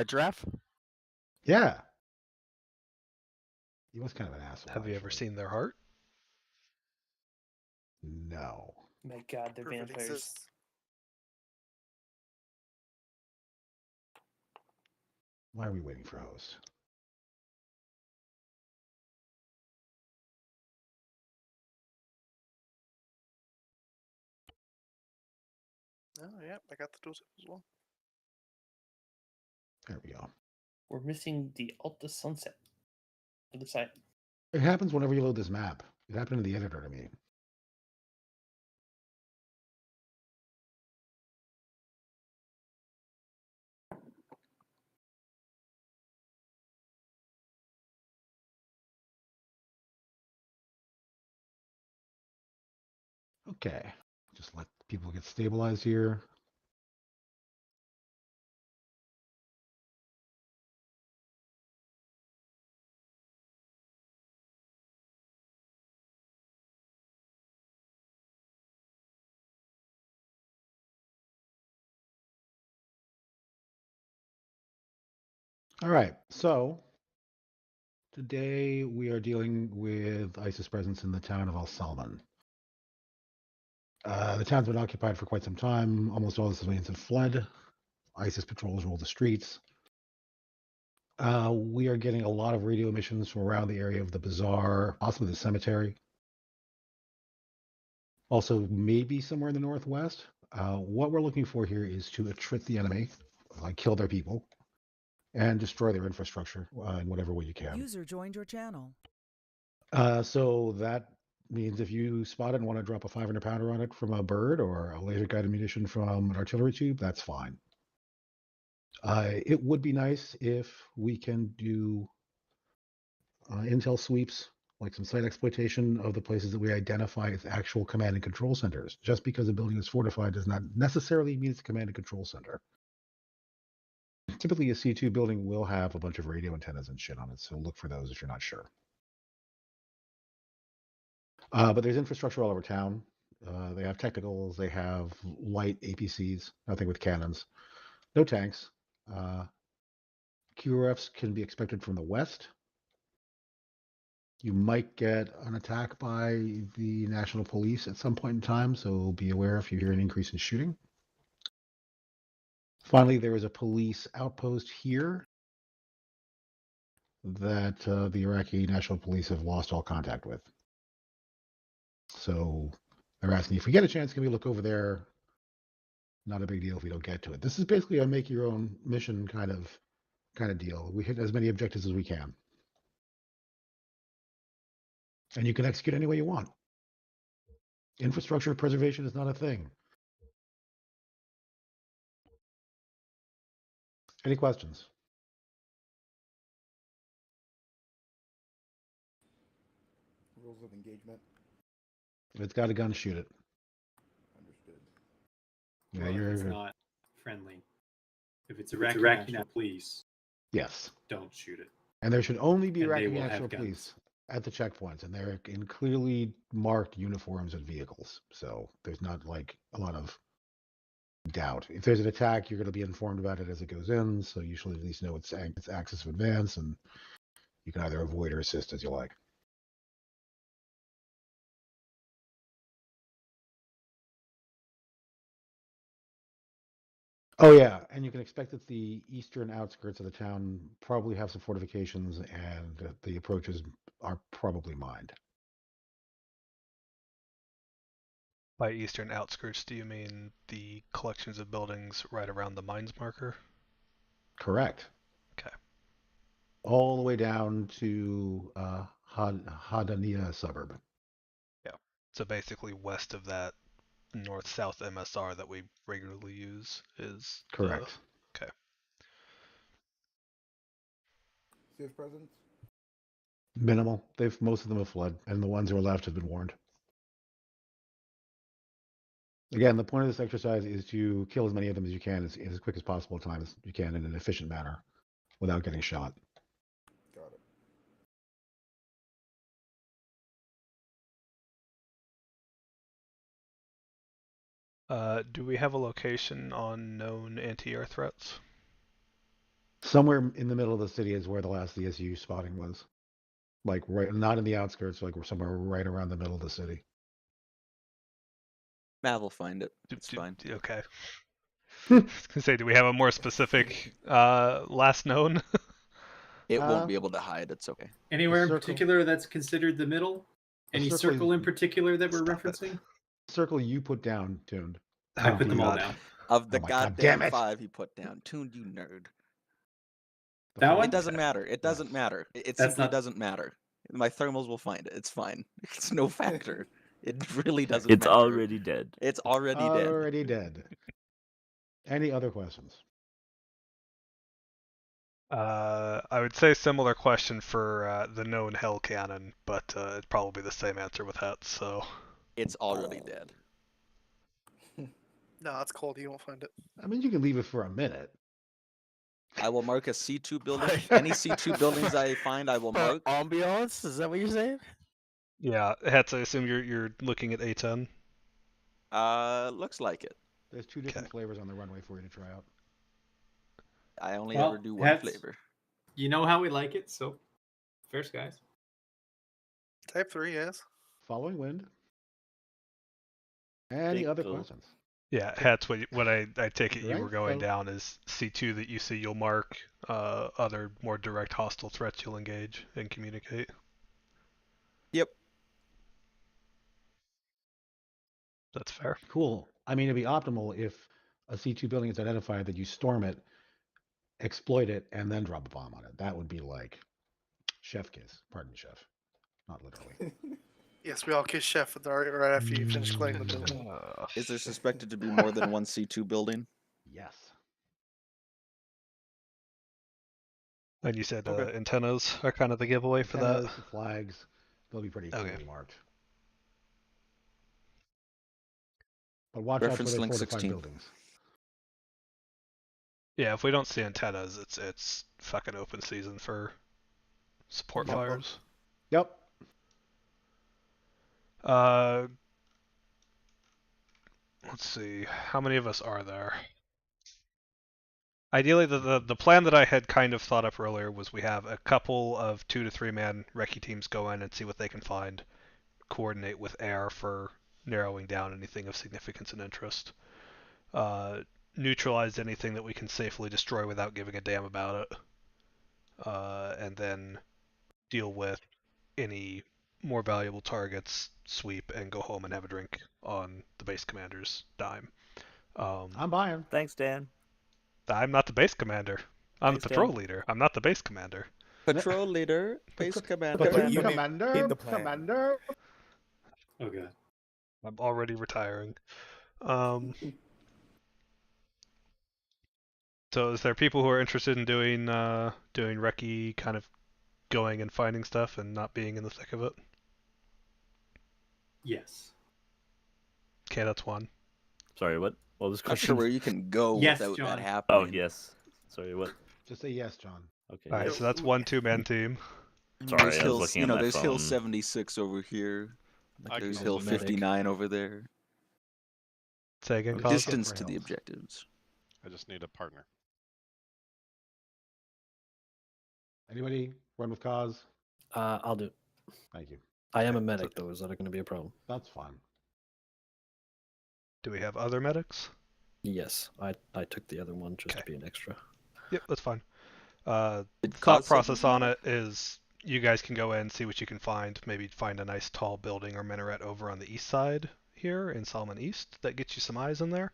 A giraffe? Yeah. He was kind of an asshole. Have you ever actually. seen their heart? No. My God, they're Proof it vampires. exists. Why are we waiting for host? Oh, yeah, I got the tooltip as well. There we go. We're missing the Alta Sunset to the side. It happens whenever you load this map. It happened in the editor to me. Okay. Just let people get stabilized here. All right. So today we are dealing with ISIS presence in the town of Salman. The town's been occupied for quite some time. Almost all the civilians have fled. ISIS patrols rule the streets. We are getting a lot of radio emissions from around the area of the bazaar, possibly the cemetery. Also, maybe somewhere in the northwest. What we're looking for here is to attrit the enemy, kill their people, and destroy their infrastructure in whatever way you can. User joined your channel. So that means if you spot it and want to drop a 500 pounder on it from a bird or a laser guided munition from an artillery tube, that's fine. It would be nice if we can do intel sweeps, like some site exploitation of the places that we identify as actual command and control centers. Just because a building is fortified does not necessarily mean it's a command and control center. Typically, a C2 building will have a bunch of radio antennas and shit on it, so look for those if you're not sure. But there's infrastructure all over town. They have technicals, they have light APCs, nothing with cannons, no tanks. QRFs can be expected from the west. You might get an attack by the National Police at some point in time, so be aware if you hear an increase in shooting. Finally, there is a police outpost here that the Iraqi National Police have lost all contact with. So they're asking if we get a chance, can we look over there? Not a big deal if we don't get to it. This is basically a make your own mission kind of deal. We hit as many objectives as we can. And you can execute any way you want. Infrastructure preservation is not a thing. Any questions? Rules of engagement. If it's got a gun, shoot it. Understood. Yeah, Well, you're. if it's not friendly. If it's Iraqi National Police, Yes. don't shoot it. And there should only be And they Iraqi will have National guns. Police at the checkpoints, and they're in clearly marked uniforms and vehicles. So there's not like a lot of doubt. If there's an attack, you're going to be informed about it as it goes in. So you should at least know its axis of advance, and you can either avoid or assist as you like. Oh yeah, and you can expect that the eastern outskirts of the town probably have some fortifications, and the approaches are probably mined. By eastern outskirts, do you mean the collections of buildings right around the mines marker? Correct. Okay. All the way down to Hadania suburb. Yeah. So basically west of that north-south MSR that we regularly use is Correct. Okay. Civs presence? Minimal. Most of them have fled, and the ones who are left have been warned. Again, the point of this exercise is to kill as many of them as you can as quick as possible time as you can in an efficient manner without getting shot. Got it. Do we have a location on known anti-air threats? Somewhere in the middle of the city is where the last DSU spotting was. Like right, not in the outskirts. Like we're somewhere right around the middle of the city. Mav will find it. Do- It's do- fine. Okay. I was gonna say, do we have a more specific last known? It Uh, won't be able to hide. It's okay. Anywhere in circle. particular that's considered the middle? The Any circle circle in particular that we're Stop it. referencing? Circle you put down, tuned. I Oh put them my all God. down. Of the Oh my God, goddamn damn it. 5 he put down. Tuned, you nerd. The That five- one? It doesn't matter. It doesn't Yes. matter. It That's simply not- doesn't matter. My thermals will find it. It's fine. It's no factor. It really doesn't It's matter. already dead. It's already dead. Already dead. Any other questions? I would say similar question for the known hell cannon, but it'd probably be the same answer with hats. So It's already dead. No, it's cold. You won't find it. I mean, you can leave it for a minute. I will mark a C2 building. Any C2 buildings I find, I will mark. Ambiance? Is that what you're saying? yeah, hats. I assume you're looking at A10. Looks like it. There's two different flavors on the runway for you to try out. I only Well, ever do one hats. flavor. You know how we like it, so first, guys. Type 3, yes. Following wind. Any other Bingo. questions? Yeah, hats. What I take it you were Right, going so- down is C2 that you see. You'll mark other more direct hostile threats. You'll engage and communicate. Yep. That's fair. Cool. I mean, it'd be optimal if a C2 building is identified that you storm it, exploit it, and then drop a bomb on it. That would be like chef kiss. Pardon me, chef. Not literally. Yes, we all kiss Chef right after you finish cleaning the building. Is there suspected to be more than one C2 building? Yes. And you said Okay. antennas are kind of the giveaway for that. Antennas, flags, they'll be pretty Okay. clearly marked. But watch out for Reference the link fortified 16. buildings. Yeah, if we don't see antennas, it's fucking open season for support Yep. fires. Yep. Let's see, how many of us are there? Ideally, the plan that I had kind of thought up earlier was we have a couple of 2 to 3 man recce teams go in and see what they can find, coordinate with air for narrowing down anything of significance and interest, neutralize anything that we can safely destroy without giving a damn about it, and then deal with any more valuable targets, sweep, and go home and have a drink on the base commander's dime. I'm buying. Thanks, Dan. I'm not the base commander. I'm Thanks, the patrol Dan. leader. I'm not the base commander. Patrol leader, base commander. But you Commander, made the plan. commander. Okay. I'm already retiring. So is there people who are interested in doing recce, kind of going and finding stuff and not being in the thick of it? Yes. Okay, that's one. Sorry, what? What was the Not sure question? where you can go Yes, without John. that happening. Oh, yes. Sorry, what? Just say yes, John. Okay. All right, yes. so that's 1 2-man team. Sorry, There's I was hills, looking you at know, my there's hill phone. 76 over here. I There's can hill also medic. 59 over there. Say again, Okay. Cos? Distance for to the hills. objectives. I just need a partner. Anybody run with cause? I'll do it. Thank you. I am a medic, though. Is that going to be a problem? That's fine. Do we have other medics? Yes, I took the other one just to be an extra. Yep, that's fine. Did Thought Cause say process he's on medic? it is you guys can go in, see what you can find, maybe find a nice tall building or minaret over on the east side here in Salman East that gets you some eyes in there.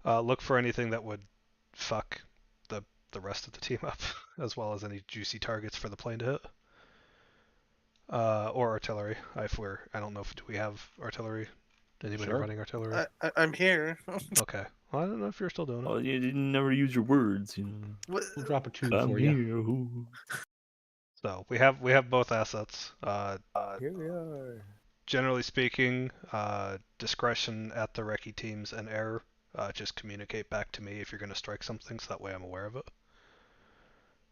Look for anything that would fuck the rest of the team up, as well as any juicy targets for the plane to hit. Or artillery. I don't know if do we have artillery. Anybody Sure. running artillery? I'm here. Okay. Well, I don't know if you're still doing it. Oh, you didn't never use your words, you know. What- We'll drop a 2 I'm for you. here. Ooh. So we have both assets. Here we are. Generally speaking, discretion at the recce teams and air. Just communicate back to me if you're going to strike something, so that way I'm aware of it.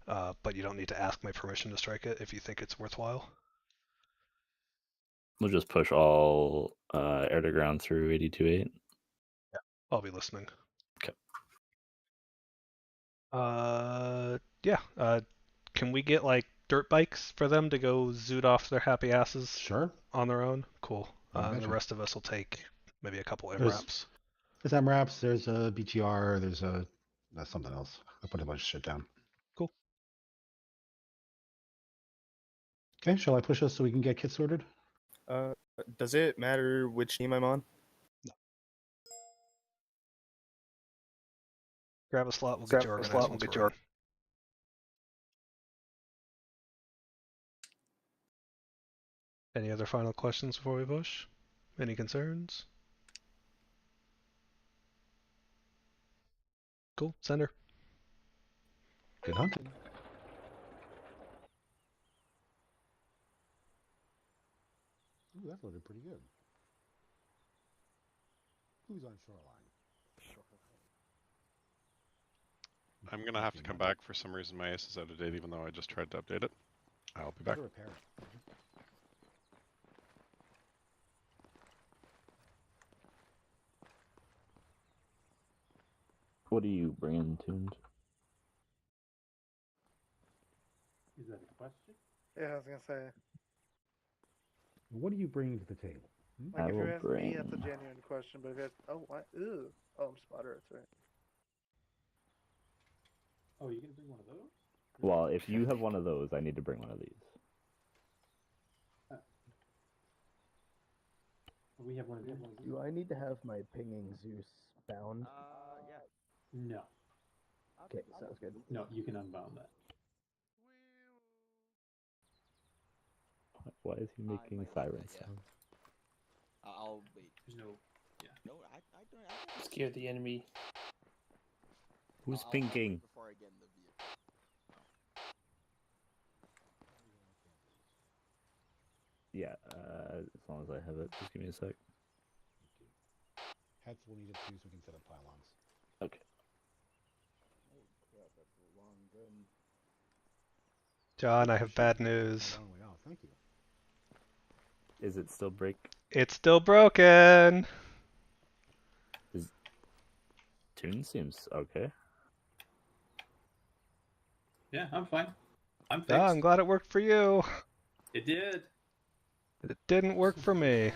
But you don't need to ask my permission to strike it if you think it's worthwhile. We'll just push all air to ground through 82.8. I'll be listening. Yeah. Can we get like dirt bikes for them to go zoot off their happy asses Sure. on their own? Cool. You And the betcha. rest of us will take maybe a couple There's- MRAPs. There's MRAPs, there's a BTR, there's a that's something else. I put a bunch of shit down. Cool. Okay, shall I push us so we can get kits sorted? Does it matter which team I'm on? Grab a slot. We'll get you organized once we're ready. Any other final questions before we push? Any concerns? Cool. Sender. Good hunting. Ooh, that loaded pretty good. Who's on shoreline? I'm gonna have to come back. For some reason my ace is out of date even though I just tried to update it. I'll be back. Gotta repair it. What are you bringing, Tuned? Is that a question? Yeah, I was gonna say. What are you bringing to the table? Like I if will you're asking me, that's a bring- genuine question. But if it's what? Ooh, I'm spotter. That's right. Oh, you gonna bring one of those? Well, if you have one of those, I need to bring one of these. We have one of these. Do I need to have my pinging Zeus bound? Yeah. No. Okay, sounds good. No, you can unbound that. Why is he making might siren like that, yeah. sounds? I'll wait. There's no. No, I don't. Scare the enemy. Who's I'll pinking? wait before I get in the vehicle. Yeah, as long as I have it. Just give me a sec. Hats will need it too so we can set up pylons. Okay. Oh crap, that's a long gun. John, I have bad news. A long way off. Thank you. Is it still break? It's still broken. Tune seems okay. Yeah, I'm fine. I'm fixed. Oh, I'm glad it worked for you. It did. It didn't work for me.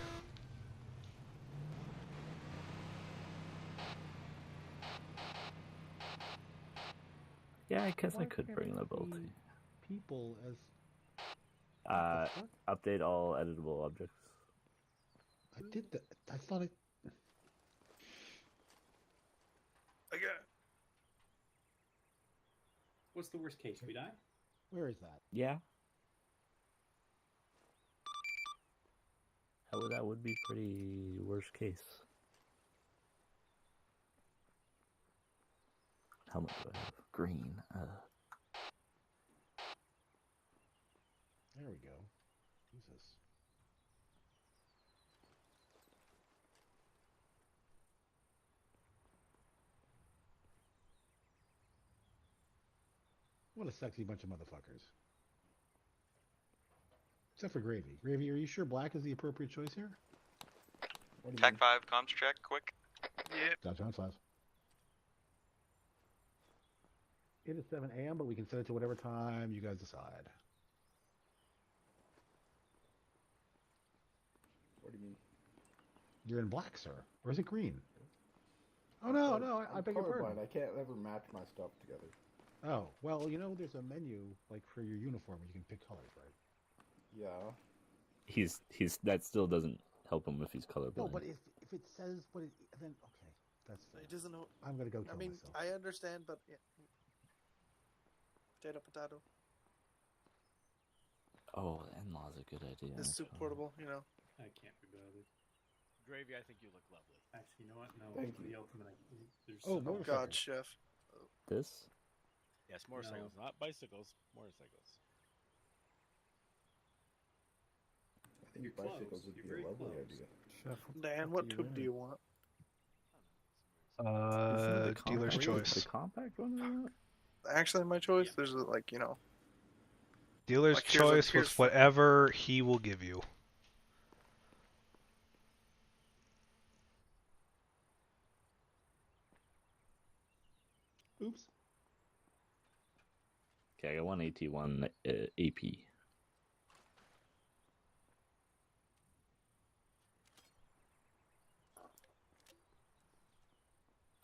Yeah, I guess I Why could can't bring it the bolty. be People as Update all editable objects. I did that. I thought it. Okay. What's the worst case? We die? Where is that? Yeah. That would be pretty worst case. How much do I have? Green. There we go. Jesus. What a sexy bunch of motherfuckers. Except for Gravy. Gravy, are you sure black is the appropriate choice here? What do you Tech mean? 5 comms check, quick. Yeah. Dodge on 5. It is 7 a.m., but we can set it to whatever time you guys decide. What do you mean? You're in black, sir. Or is it green? Oh, no, no, I I'm beg your pardon. colorblind. I can't ever match my stuff together. Oh, well, you know, there's a menu, like, for your uniform where you can pick colors, right? Yeah. He's that still doesn't help him if he's colorblind. No, but if it says what it, then, okay, that's fine. It doesn't know. I'm going to go kill I mean, myself. I understand, but yeah. Potato, potato. Oh, the in-law's a good idea. It's super actually. portable, you know. I can't be bothered. Gravy, I think you look lovely. Actually, you know what? No. Thank the you. ultimate. There's Oh, some- Oh motorcycle. God, chef. This? Yes, motorcycles, not bicycles, motorcycles. I think You're bicycles close. would You're be very a lovely close. idea. Chef, Dan, what tube do you want? Dealer's Compact? choice. The compact one or what? Actually, my choice. Yeah. There's like, you know. Dealer's Like, here's a- choice here's- with whatever he will give you. Oops. Okay, I got one AT, one AP.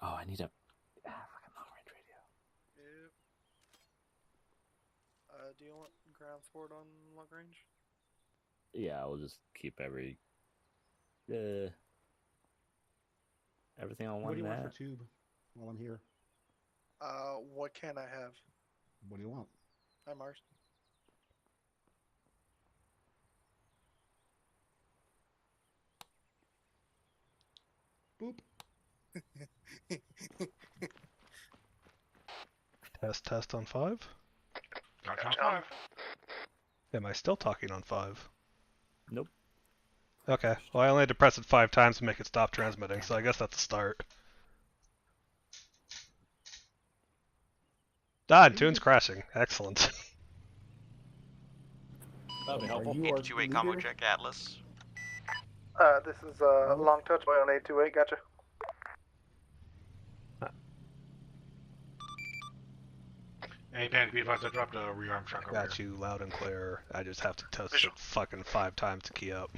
Oh, I need a fucking long range radio. Yep. Do you want ground support on long range? Yeah, I'll just keep everything on What one do you want net. for tube while I'm here? What can I have? What do you want? Hi, Mars. Boop. Test on 5. John. Am I still talking on 5? Nope. Okay, well I only had to press it 5 times to make it stop transmitting, so I guess that's a start. Ah, Tune's crashing. Excellent. That'd be helpful. 828 combo check Atlas. This is long touch boy on 828. Gotcha. Hey, Dan, be advised I dropped a rearm truck over Got here. you loud and clear. I just have to test Visual. it fucking 5 times to key up.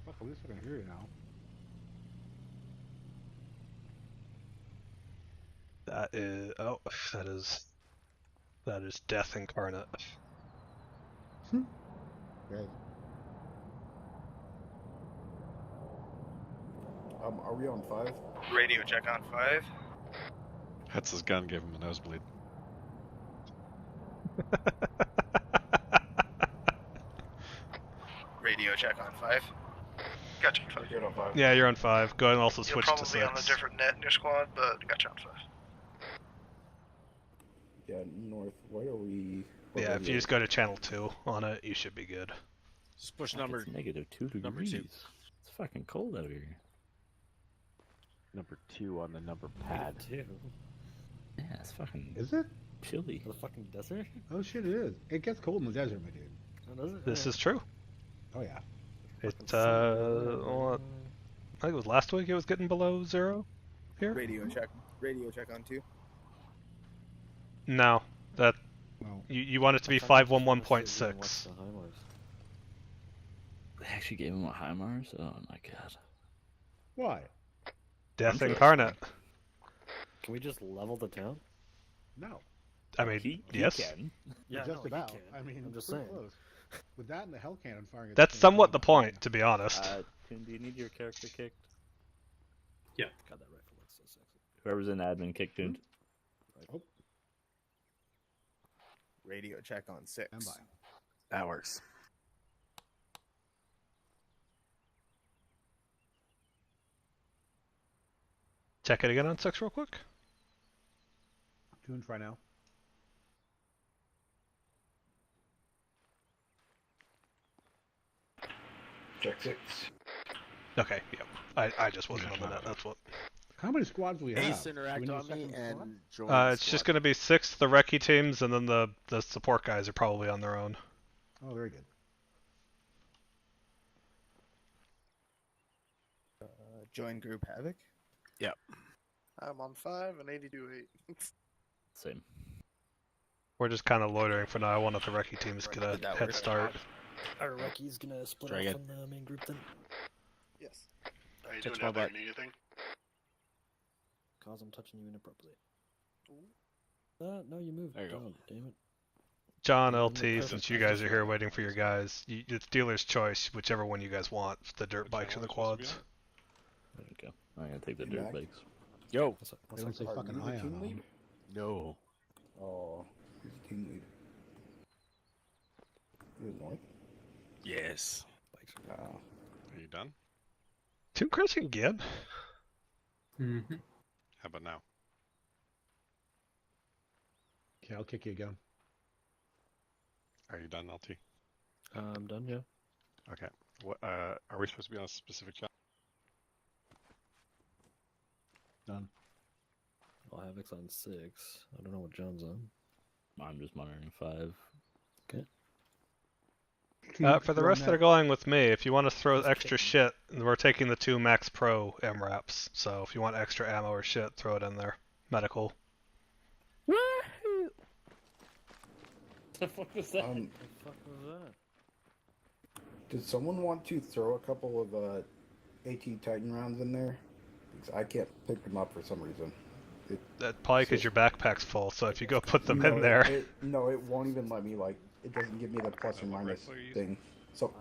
Fuck, at least I can hear you now. That is that is death incarnate. Okay. Are we on 5? Radio check on 5. Hits his gun, gave him a nosebleed. Radio check on 5. Gotcha. Good on 5. Yeah, you're on 5. Go ahead and also You're switch to probably 6. on a different net in your squad, but gotcha on 5. Yeah, north. Where are we? Yeah, if you just go to channel 2 on it, you should be good. Just push Fuck, number. it's -2 degrees. number 2. It's fucking cold out here. Number 2 on the number pad. Too. Yeah, it's fucking Is it? chilly. The fucking desert? Oh shit, it is. It gets cold in the desert, my dude. Oh, does it? This is true. Oh yeah. It well, I think it was last week it was getting below 0 here. Radio check. Radio check on 2. No, that Well, you want it to be I thought you just wanted to 511.6. watch the HIMARS. They actually gave him a HIMARS? Oh my god. why? Death I'm sure it's incarnate. Can we just level the town? No. I mean, He yes. can. Yeah, just no, you about. can. I mean, I'm just pretty saying. close. With that and the hell cannon firing. At That's the same somewhat time, the point, to be honest. Toon, do you need your character kicked? Yeah. God, that rifle looks so sexy. Whoever's in admin kicked Toon. Oh, Radio check on 6. stand by. That works. Check it again on 6 real quick. Tuned right now. Check 6. Okay, yep. I just wasn't on the net. That's what. How many squads do we have? Ace Do we interact need a on me second squad? and join. It's just going to be 6 the recce teams, and then the support guys are probably on their own. Oh, very good. Join group Havoc. I'm on 5 and 82.8. Same. We're just kind of loitering for now. I want the recce teams get a Did that head work? start. Are Recce's gonna split Try off again. from the main group then? Yes. How you doing out there? Need anything? Cause I'm touching you inappropriately. No, you moved. There you go. God damn it. John, Yeah, LT, perfect. since you guys are here waiting for your guys, it's dealer's choice, whichever one you guys want, the dirt Which bikes or one the am I supposed to quads. There we go. I'm gonna take the You dirt back? bikes. Yo. What's up? They don't say Are fucking you the ion team on lead? them. No. Oh, he's the team lead. You're north? Yes. Ah. Are you done? Two crashing again? Mm-hmm. How about now? Okay, I'll kick you again. Are you done, LT? I'm done, yeah. Okay. What? Are we supposed to be on a specific channel? Done. Well, Havoc's on 6. I don't know what John's on. I'm just monitoring 5. For the rest that are going with me, if you want to throw extra shit, we're taking the 2 Max Pro MRAPs. So if you want extra ammo or shit, throw it in there. medical. The fuck was that? What the fuck was that? Did someone want to throw a couple of AT Titan rounds in there? Because I can't pick them up for some reason. That's probably because your backpack's full, so if you go put them in there... No, it won't even let me, like, it doesn't give me the plus or minus thing. So,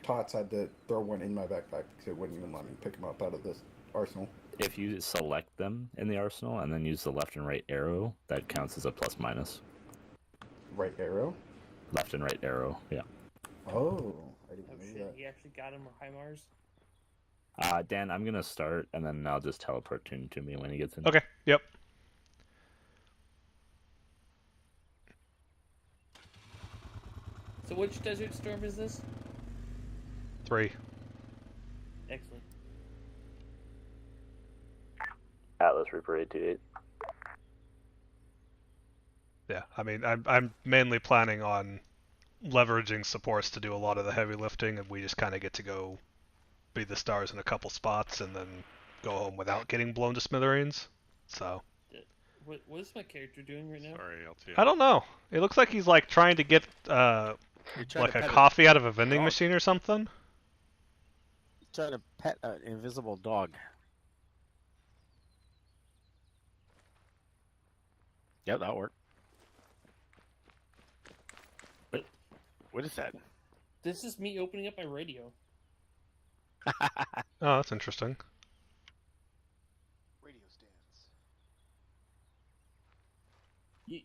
Tots had to throw one in my backpack because it wouldn't even let me pick them up out of this arsenal. If you select them in the arsenal and then use the left and right arrow, that counts as a plus minus. Right arrow? Left and right arrow, yeah. Oh, I didn't know shit, that. he actually got him, or HIMARS? Dan, I'm gonna start, and then I'll just teleport him to me when he gets in. Okay, yep. So which Desert Storm is this? 3. Excellent. Atlas Reaper 828. Yeah, I mean, I'm mainly planning on leveraging supports to do a lot of the heavy lifting, and we just kind of get to go be the stars in a couple spots and then go home without getting blown to smithereens. So. What is my character doing right now? Sorry, LT. I don't know. It looks like he's like trying to get like a coffee out of a vending machine or something. He's trying to pet an invisible dog. Yep, that'll work. What is that? This is me opening up my radio. Oh, that's interesting. Radio stands.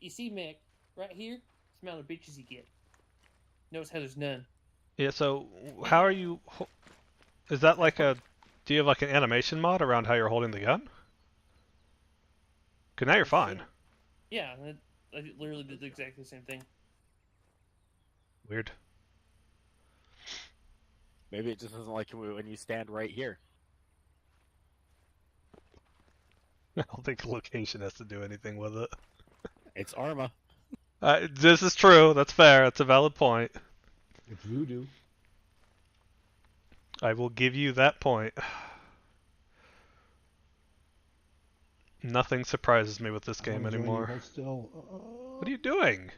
You see, Mac, right here? It's the amount of bitches you get. Notice how there's none. Yeah, so how are you... Is that like a... Do you have like an animation mod around how you're holding the gun? Because now you're fine. Yeah, I literally did exactly the same thing. Weird. Maybe it just doesn't like it when you stand right here. I don't think location has to do anything with it. It's Arma. This is true. That's fair. That's a valid point. It's voodoo. I will give you that point. Nothing surprises me with this game anymore. Still, What are you doing?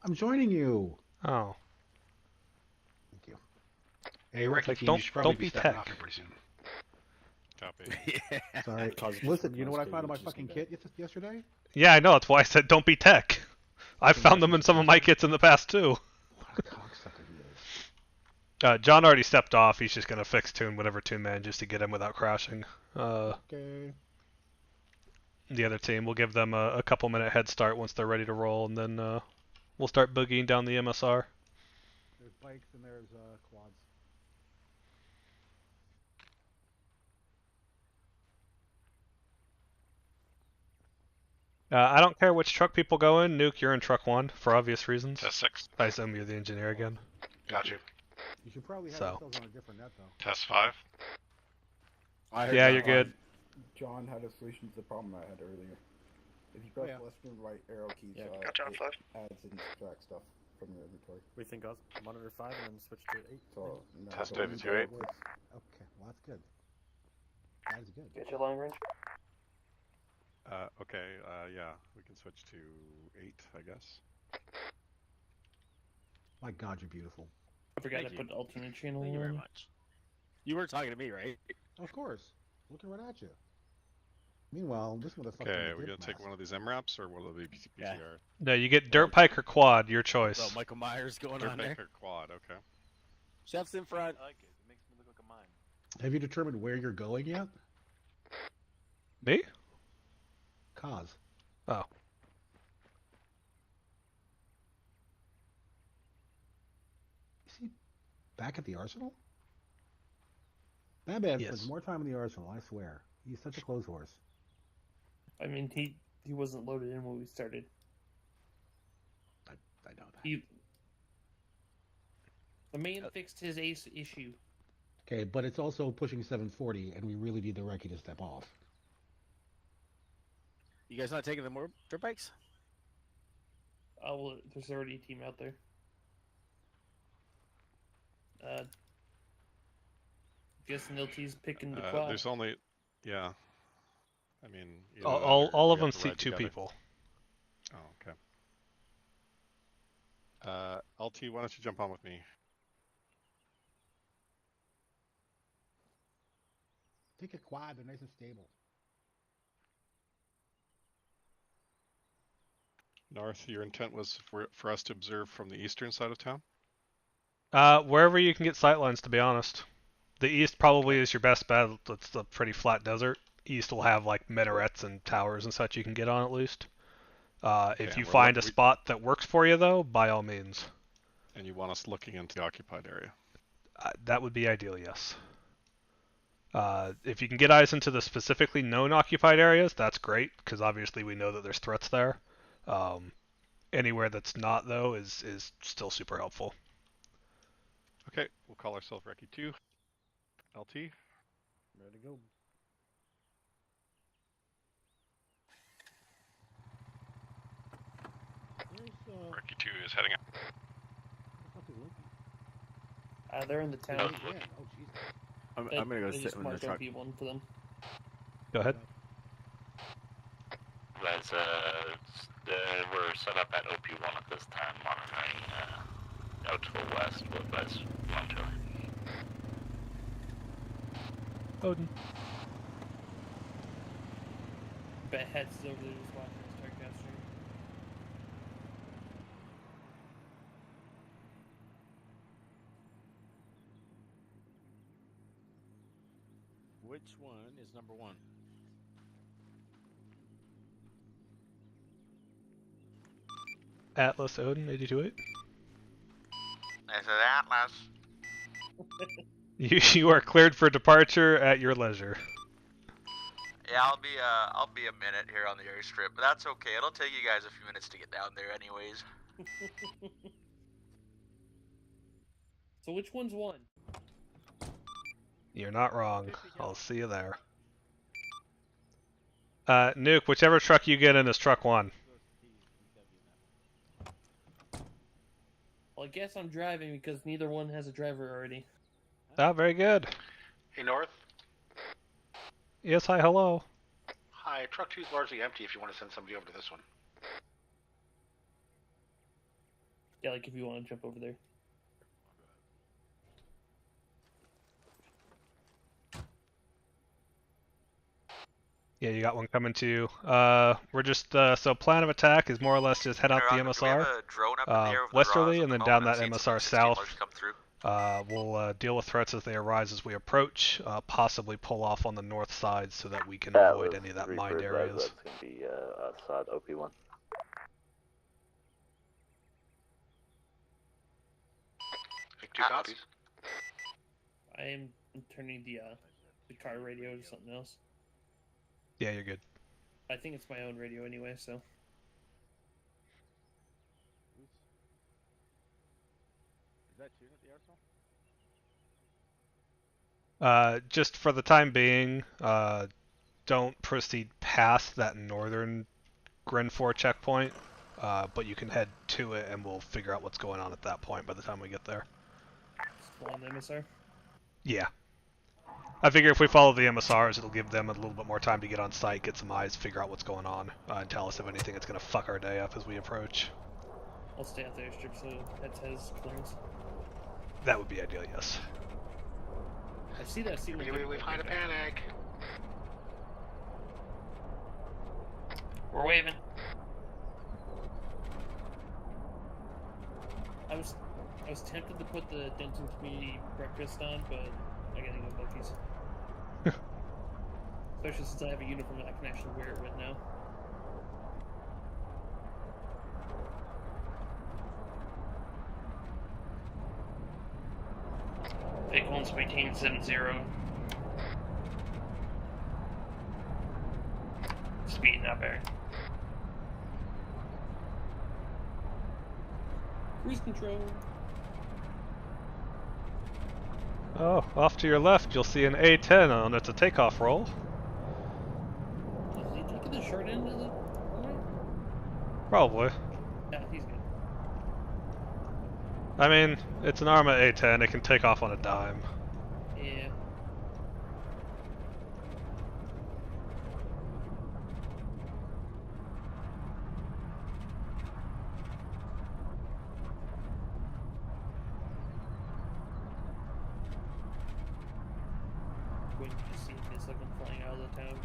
I'm joining you. Oh. Thank you. Hey, Iraqi Like, team, you should probably don't be stepping tech. off here pretty soon. Copy. Yeah. Sorry. Listen, you know what I found in my fucking kit yesterday? Yeah, I know. That's why I said don't be tech. I've found them in some of my kits in the past too. What a cocksucker he is. John already stepped off. He's just gonna fix tune whatever tune manages to get him without crashing. Okay. The other team, we'll give them a couple minute head start once they're ready to roll, and then we'll start boogieing down the MSR. There's bikes and there's quads. I don't care which truck people go in. Nuke, you're in truck 1 for obvious reasons. Test 6. I assume you're the engineer again. Got you. You should probably have So. yourselves on a different net, though. Test 5. Yeah, you're good. John had a solution to the problem I had earlier. If you press left and right arrow keys, Gotcha on 5. adds and subtracts stuff from your inventory. We think I'll monitor 5 and then switch to 8. So, no, Test don't David need that 2-8. works. Okay, well that's good. That is good. Get your long range. Okay, yeah, we can switch to 8, I guess. My God, you're beautiful. I forgot Thank to you. put alternate channel Thank you very on. much. You were talking to me, right? Of course. Looking right at you. Meanwhile, this motherfucker. Okay, we gonna take one of these MRAPs or will it be BCR? Yeah. No, you get dirt bike or quad, your choice. So Michael Myers going Dirt on bike there. or quad, okay. Chef's in front. I like it. It makes me look like a mime. Have you determined where you're going yet? Me? Cause. Oh. Is he back at the arsenal? That man Yes. spends more time in the arsenal, I swear. He's such a clothes horse. I mean, he wasn't loaded in when we started. I know that. The man fixed his ace issue. Okay, but it's also pushing 740, and we really need the recce to step off. You guys not taking the more dirt bikes? Oh, well, there's already a team out there. Guess LT's picking the quad. There's only, yeah. I mean, either that All or of we them have to seat ride 2 together. people. Oh, okay. LT, why don't you jump on with me? Take a quad, they're nice and stable. North, your intent was for us to observe from the eastern side of town? Wherever you can get sightlines, to be honest. The east probably is your best bet. It's a pretty flat desert. East will have like minarets and towers and such you can get on at least. If you find a spot that works for you, though, by all means. And you want us looking into the occupied area? That would be ideal, yes. If you can get eyes into the specifically known occupied areas, that's great, because obviously we know that there's threats there. Anywhere that's not, though, is still super helpful. Okay, we'll call ourselves Recce 2. LT? Ready to go. Recce 2 is heading up. They're in the town. I'm gonna go sit in the truck. One for them. Go ahead. Guys, we're set up at OP1 at this time, monitoring out to the west. What guys want to? Odin. Bet heads over there just watching us start capturing. Which one is number 1? Atlas Odin 828. I said Atlas. You are cleared for departure at your leisure. Yeah, I'll be a minute here on the airstrip, but that's okay. It'll take you guys a few minutes to get down there anyways. So which one's 1? You're not wrong. I'll see you there. Nuke, whichever truck you get in is truck 1. Well, I guess I'm driving because neither one has a driver already. Ah, very good. Hey, North. Yes, hi, hello. Hi, truck 2 is largely empty if you want to send somebody over to this one. Yeah, like if you want to jump over there. Yeah, you got one coming to you. We're just, so plan of attack is more or less just head out the MSR, westerly, and then down that MSR south. We'll deal with threats as they arise as we approach, possibly pull off on the north side so that we can avoid any of that mined areas. That's going to be outside OP1. Two copies. I am turning the car radio to something else. Yeah, you're good. I think it's my own radio anyway, so. Is that tuned at the arsenal? Just for the time being, don't proceed past that northern Gren 4 checkpoint, but you can head to it and we'll figure out what's going on at that point by the time we get there. Spawn MSR? Yeah. I figure if we follow the MSRs, it'll give them a little bit more time to get on site, get some eyes, figure out what's going on, and tell us if anything that's going to fuck our day up as we approach. I'll stay at the airstrip so that has clearance. That would be ideal, yes. I see that signal. We've had a panic. We're waving. I was tempted to put the Denton Community breakfast on, but I gotta go Buc-ee's. Especially since I have a uniform that I can actually wear it right now. Big one's maintain 7-0. Speed not bad. Cruise control. Oh, off to your left, you'll see an A10 on it's a takeoff roll. Is he taking the short end of the runway? Probably. Yeah, he's good. I mean, it's an Arma A10, it can take off on a dime. Yeah. It's like I'm flying out of the town.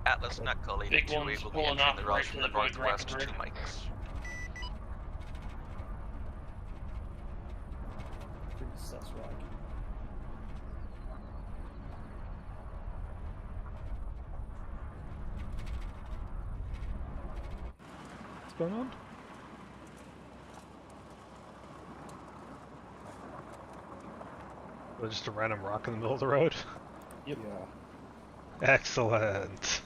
Atlas Natl, Big 82 one's will be pulling entering off the right route to from the the big northwest to rocket bird. Mike's. Pretty sus rocket. What's going on? Was it just a random rock in the middle of the road? Yep. Yeah. Excellent.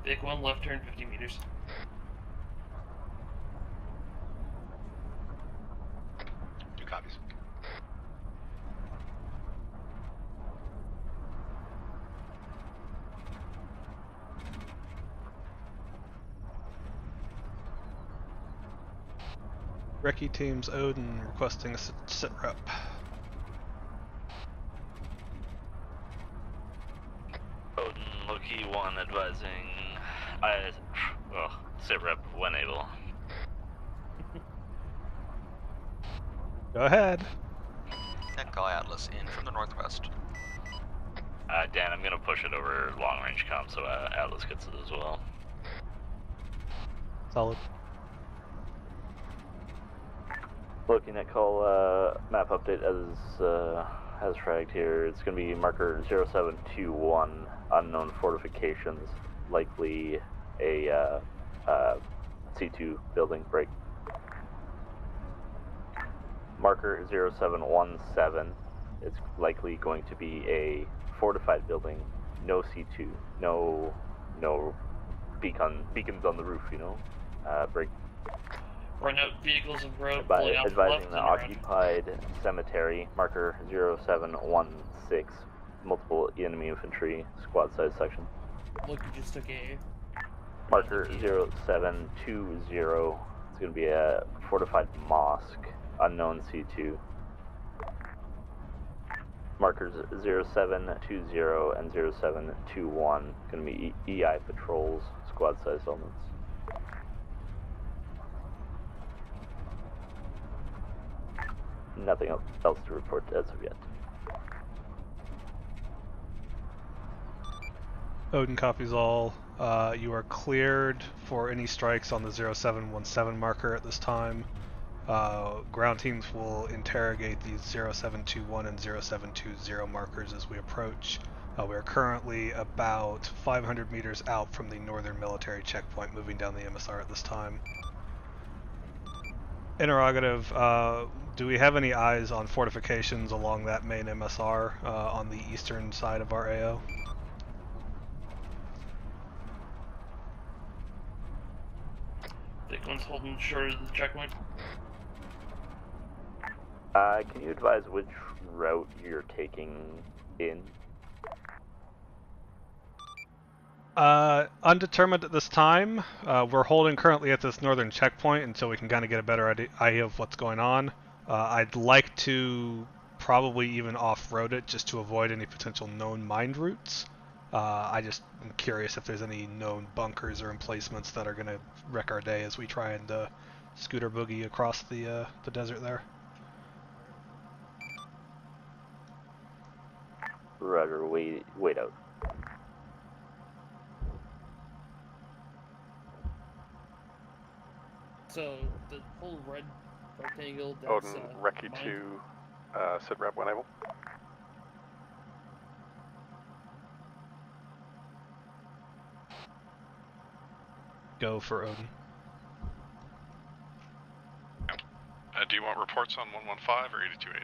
Big one, left turn 50 meters. Two copies. Recce teams Odin requesting a sit rep. Odin, Loki 1 advising. Sit rep when able. Go ahead. Natl Atlas in from the northwest. Dan, I'm gonna push it over long range comm so Atlas gets it as well. Solid. Looking at call map update as fragged here. It's gonna be marker 0721, unknown fortifications, likely a C2 building break. Marker 0717, it's likely going to be a fortified building, no C2, no beacons on the roof, you know, break. Run out vehicles and road, pulling out the left Advising and the around. occupied cemetery, marker 0716, multiple enemy infantry, squad size section. Look, you just took a... Marker 0720, it's going to be a fortified mosque, unknown C2. Markers 0720 and 0721, going to be EI patrols, squad size elements. Nothing else to report as of yet. Odin copies all. You are cleared for any strikes on the 0717 marker at this time. Ground teams will interrogate these 0721 and 0720 markers as we approach. We are currently about 500 meters out from the northern military checkpoint, moving down the MSR at this time. Interrogative, do we have any eyes on fortifications along that main MSR on the eastern side of our AO? Big one's holding short of the checkpoint. Can you advise which route you're taking in? Undetermined at this time. We're holding currently at this northern checkpoint until we can kind of get a better idea of what's going on. I'd like to probably even off-road it just to avoid any potential known mine routes. I just am curious if there's any known bunkers or emplacements that are going to wreck our day as we try and scooter boogie across the desert there. Roger, wait out. So the whole red rectangle. That's, Odin, Recce 2, sit rep when able. Go for Odin. Do you want reports on 115 or 828?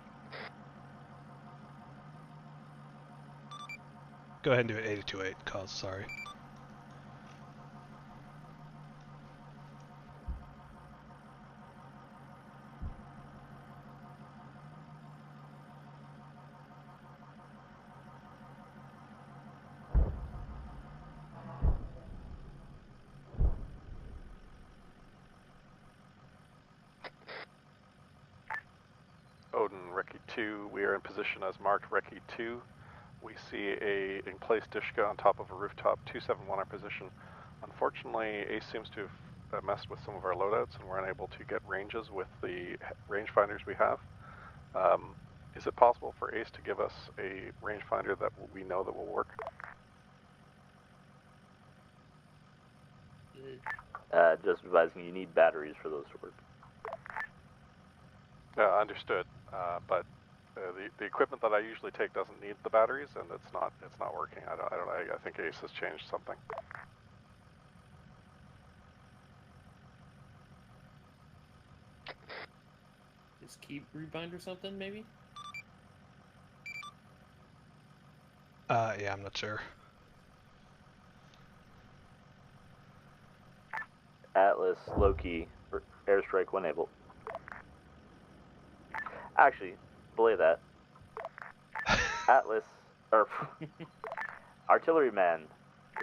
Go ahead and do it 828, cause sorry. Odin, Recce 2, we are in position as marked Recce 2. We see a in-place Dishka on top of a rooftop, 271 our position. Unfortunately, Ace seems to have messed with some of our loadouts and we're unable to get ranges with the rangefinders we have. Is it possible for Ace to give us a rangefinder that we know that will work? Just advising you need batteries for those to work. Understood, but the equipment that I usually take doesn't need the batteries, and it's not working. I think Ace has changed something. Just keep rebind or something, maybe. Yeah, I'm not sure. Atlas, Loki, airstrike when able. Actually, belay that. Atlas, or artilleryman,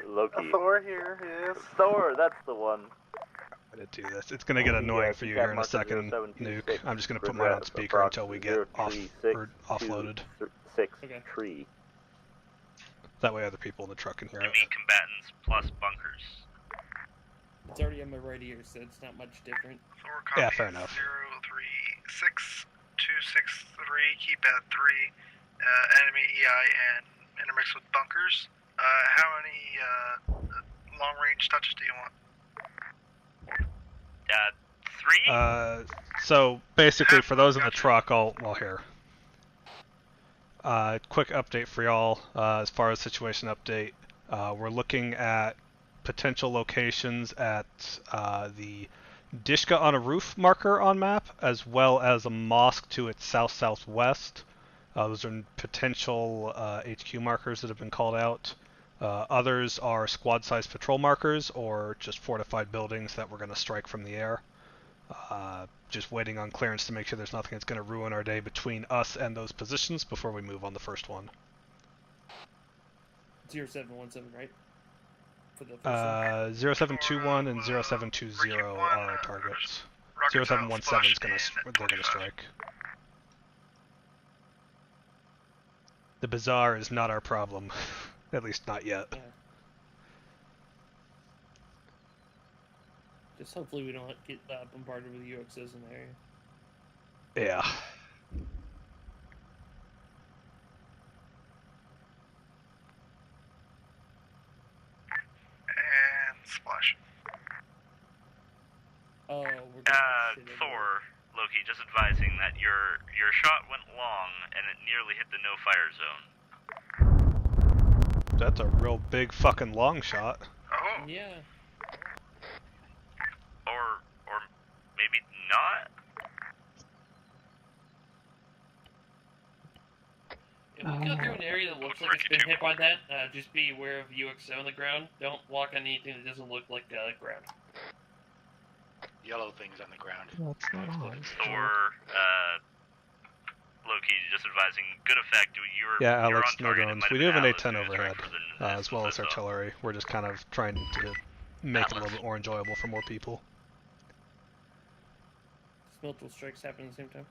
Loki. Thor here, yes. Thor, that's the one. I'm gonna do this. It's gonna get annoying for you here in a second, Nuke. I'm just gonna put mine on speaker until we get offloaded. 6 tree. That way other people in the truck can hear it. Enemy combatants plus bunkers. It's already on my right ear, so it's not much different. Thor, yeah, fair enough. 036 263, keep at 3. Enemy EI and intermix with bunkers. How many long range touches do you want? 3? So basically, for those in the truck, well, here. Quick update for y'all as far as situation update. We're looking at potential locations at the Dishka on a roof marker on map, as well as a mosque to its south-southwest. Those are potential HQ markers that have been called out. Others are squad-sized patrol markers or just fortified buildings that we're going to strike from the air. Just waiting on clearance to make sure there's nothing that's going to ruin our day between us and those positions before we move on the first one. 0717, right? For the first 0721 and 0720 are our targets. 0717 is they're gonna strike. The bazaar is not our problem, at least not yet. Yeah. Just hopefully we don't get bombarded with UXOs in the area. Yeah. And splash. Oh, we're Thor, Loki, just advising that your shot went long and it nearly hit the no-fire zone. That's a real big fucking long shot. Oh. Yeah. Or maybe not? If we go through an area that looks like it's been hit by that, just be aware of UXO on the ground. Don't walk on anything that doesn't look like ground. Yellow things on the ground. That's not ours. Thor, Loki, just advising, good effect. You're Yeah, you're Alex, on no target. drones. It might We have do have been an Atlas A10 who was right overhead. for the as well as artillery. We're just kind of trying to make it a little bit more enjoyable for more people. Does multiple strikes happen at the same time?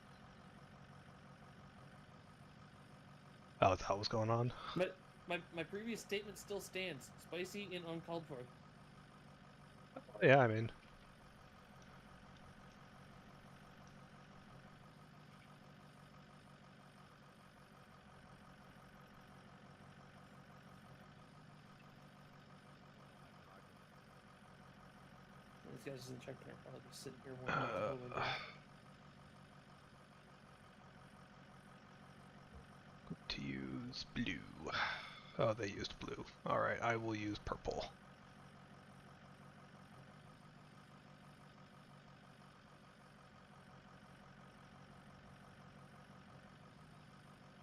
Oh, that was going on. But my previous statement still stands. Spicy and uncalled for. Yeah, I mean... These guys isn't checking. They're probably just sitting here waiting. To use blue. Oh, they used blue. Alright, I will use purple.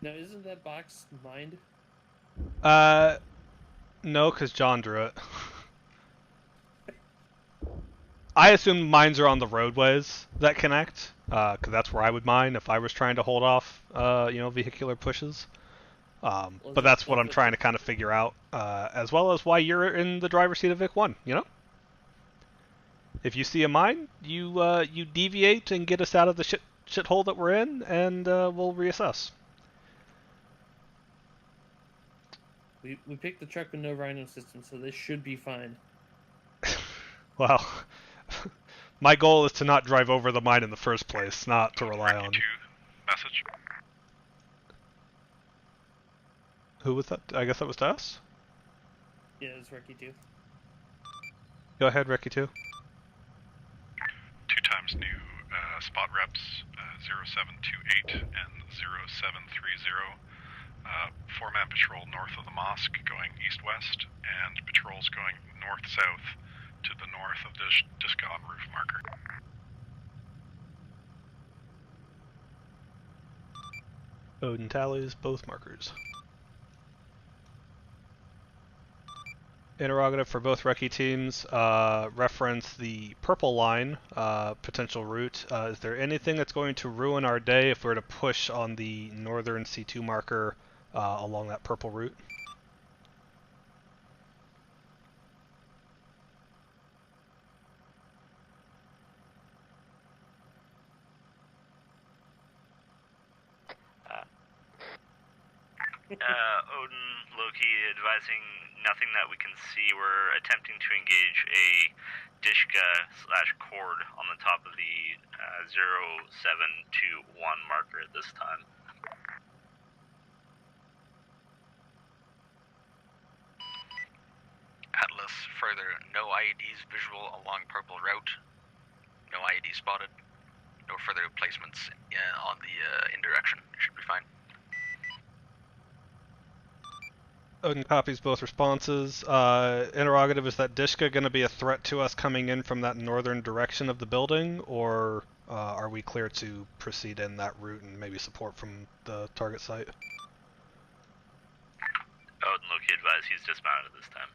Now, isn't that box mined? No, because John drew it. I assume mines are on the roadways that connect, because that's where I would mine if I was trying to hold off, vehicular pushes. But that's what I'm trying to kind of figure out, as well as why you're in the driver's seat of Vic 1, you know? If you see a mine, you deviate and get us out of the shithole that we're in, and we'll reassess. We picked the truck with no rhino system, so this should be fine. Well, my goal is to not drive over the mine in the first place, not to rely on... Message. Who was that? I guess that was to us? Yeah, it's Recce 2. Go ahead, Recce 2. 2 times new spot reps 0728 and 0730. 4-man patrol north of the mosque going east-west, and patrols going north-south to the north of the Discon roof marker. Odin tallies both markers. Interrogative for both recce teams. Reference the purple line potential route. Is there anything that's going to ruin our day if we're to push on the northern C2 marker along that purple route? Odin, Loki advising nothing that we can see. We're attempting to engage a Dishka/cord on the top of the 0721 marker at this time. Atlas, further, no IEDs visual along purple route. No IED spotted. No further placements on the indirection. Should be fine. Odin copies both responses. Interrogative, is that Dishka going to be a threat to us coming in from that northern direction of the building, or are we clear to proceed in that route and maybe support from the target site? Odin, Loki advise he's dismounted this time.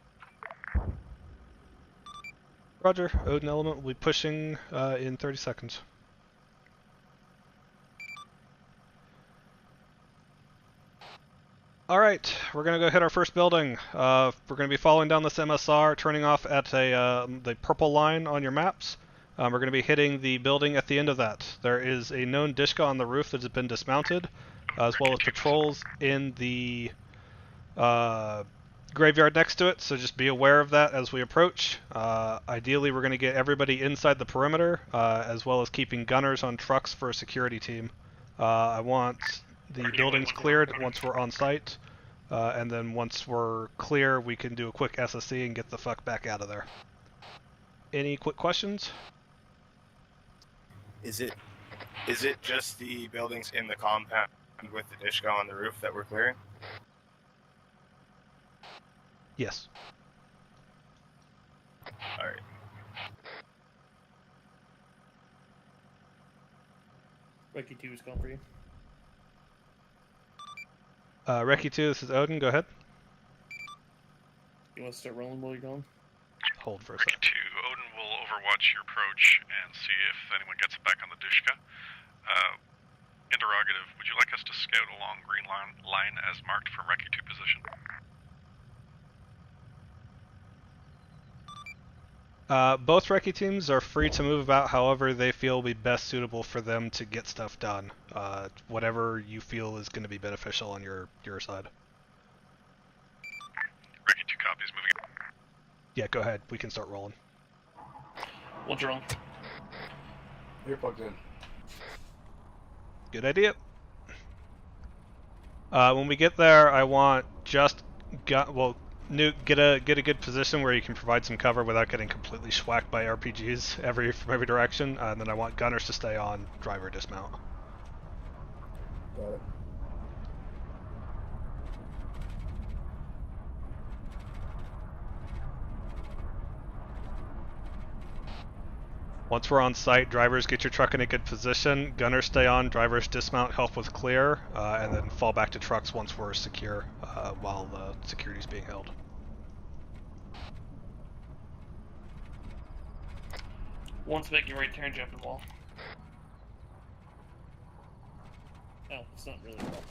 Roger. Odin element will be pushing in 30 seconds. Alright, we're going to go hit our first building. We're going to be following down this MSR, turning off at the purple line on your maps. We're going to be hitting the building at the end of that. There is a known Dishka on the roof that has been dismounted, as well as patrols in the graveyard next to it, so just be aware of that as we approach. Ideally, we're going to get everybody inside the perimeter, as well as keeping gunners on trucks for a security team. I want the buildings cleared once we're on site, and then once we're clear, we can do a quick SSC and get the fuck back out of there. Any quick questions? Is it just the buildings in the compound with the Dishka on the roof that we're clearing? Yes. Alright. Recce 2 is calling for you. Recce 2, this is Odin, go ahead. You want to start rolling while you're going? Hold for a Recce second. 2, Odin will overwatch your approach and see if anyone gets back on the Dishka. Interrogative, would you like us to scout along green line as marked from Recce 2 position? Both recce teams are free to move about however they feel will be best suitable for them to get stuff done. Whatever you feel is going to be beneficial on your side. Recce 2 copies, moving up. Yeah, go ahead. We can start rolling. What's wrong? You're plugged in. Good idea. When we get there, I want just Nuke, get a good position where you can provide some cover without getting completely schwacked by RPGs from every direction, and then I want gunners to stay on, driver dismount. Got it. Once we're on site, drivers get your truck in a good position, gunners stay on, drivers dismount, help with clear, and then fall back to trucks once we're secure while the security is being held. Once make your right turn, jump the wall. Oh, it's not really a wall.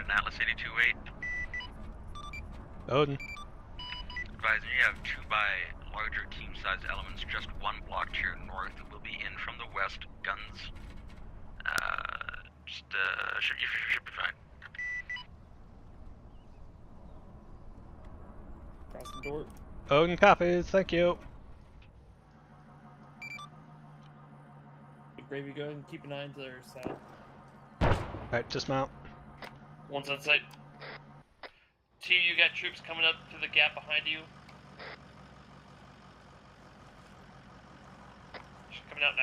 Natl 82-8. Odin. Advising you have 2 by larger team-sized elements, just 1 block to your north. Will be in from the west. Guns. Should be fine. Cross the door. Odin copies. Thank you. Gravy, go ahead and keep an eye to their side. Alright, dismount. One's on site. 2, you got troops coming up to the gap behind you. She's coming out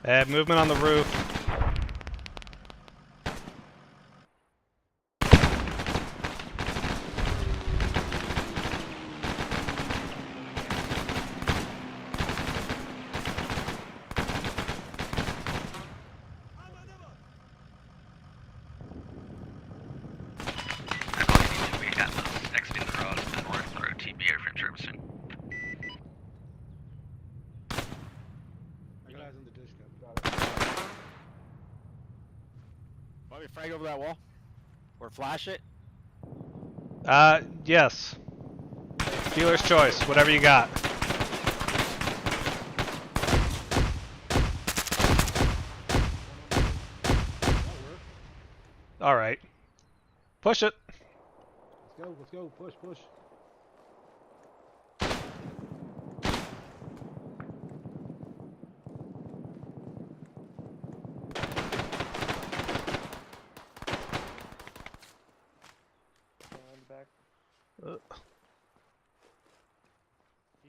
now. Movement on the roof. Want me to frag over that wall? Or flash it? Yes. Dealer's choice, whatever you got. Alright. Push it. Let's go, push. You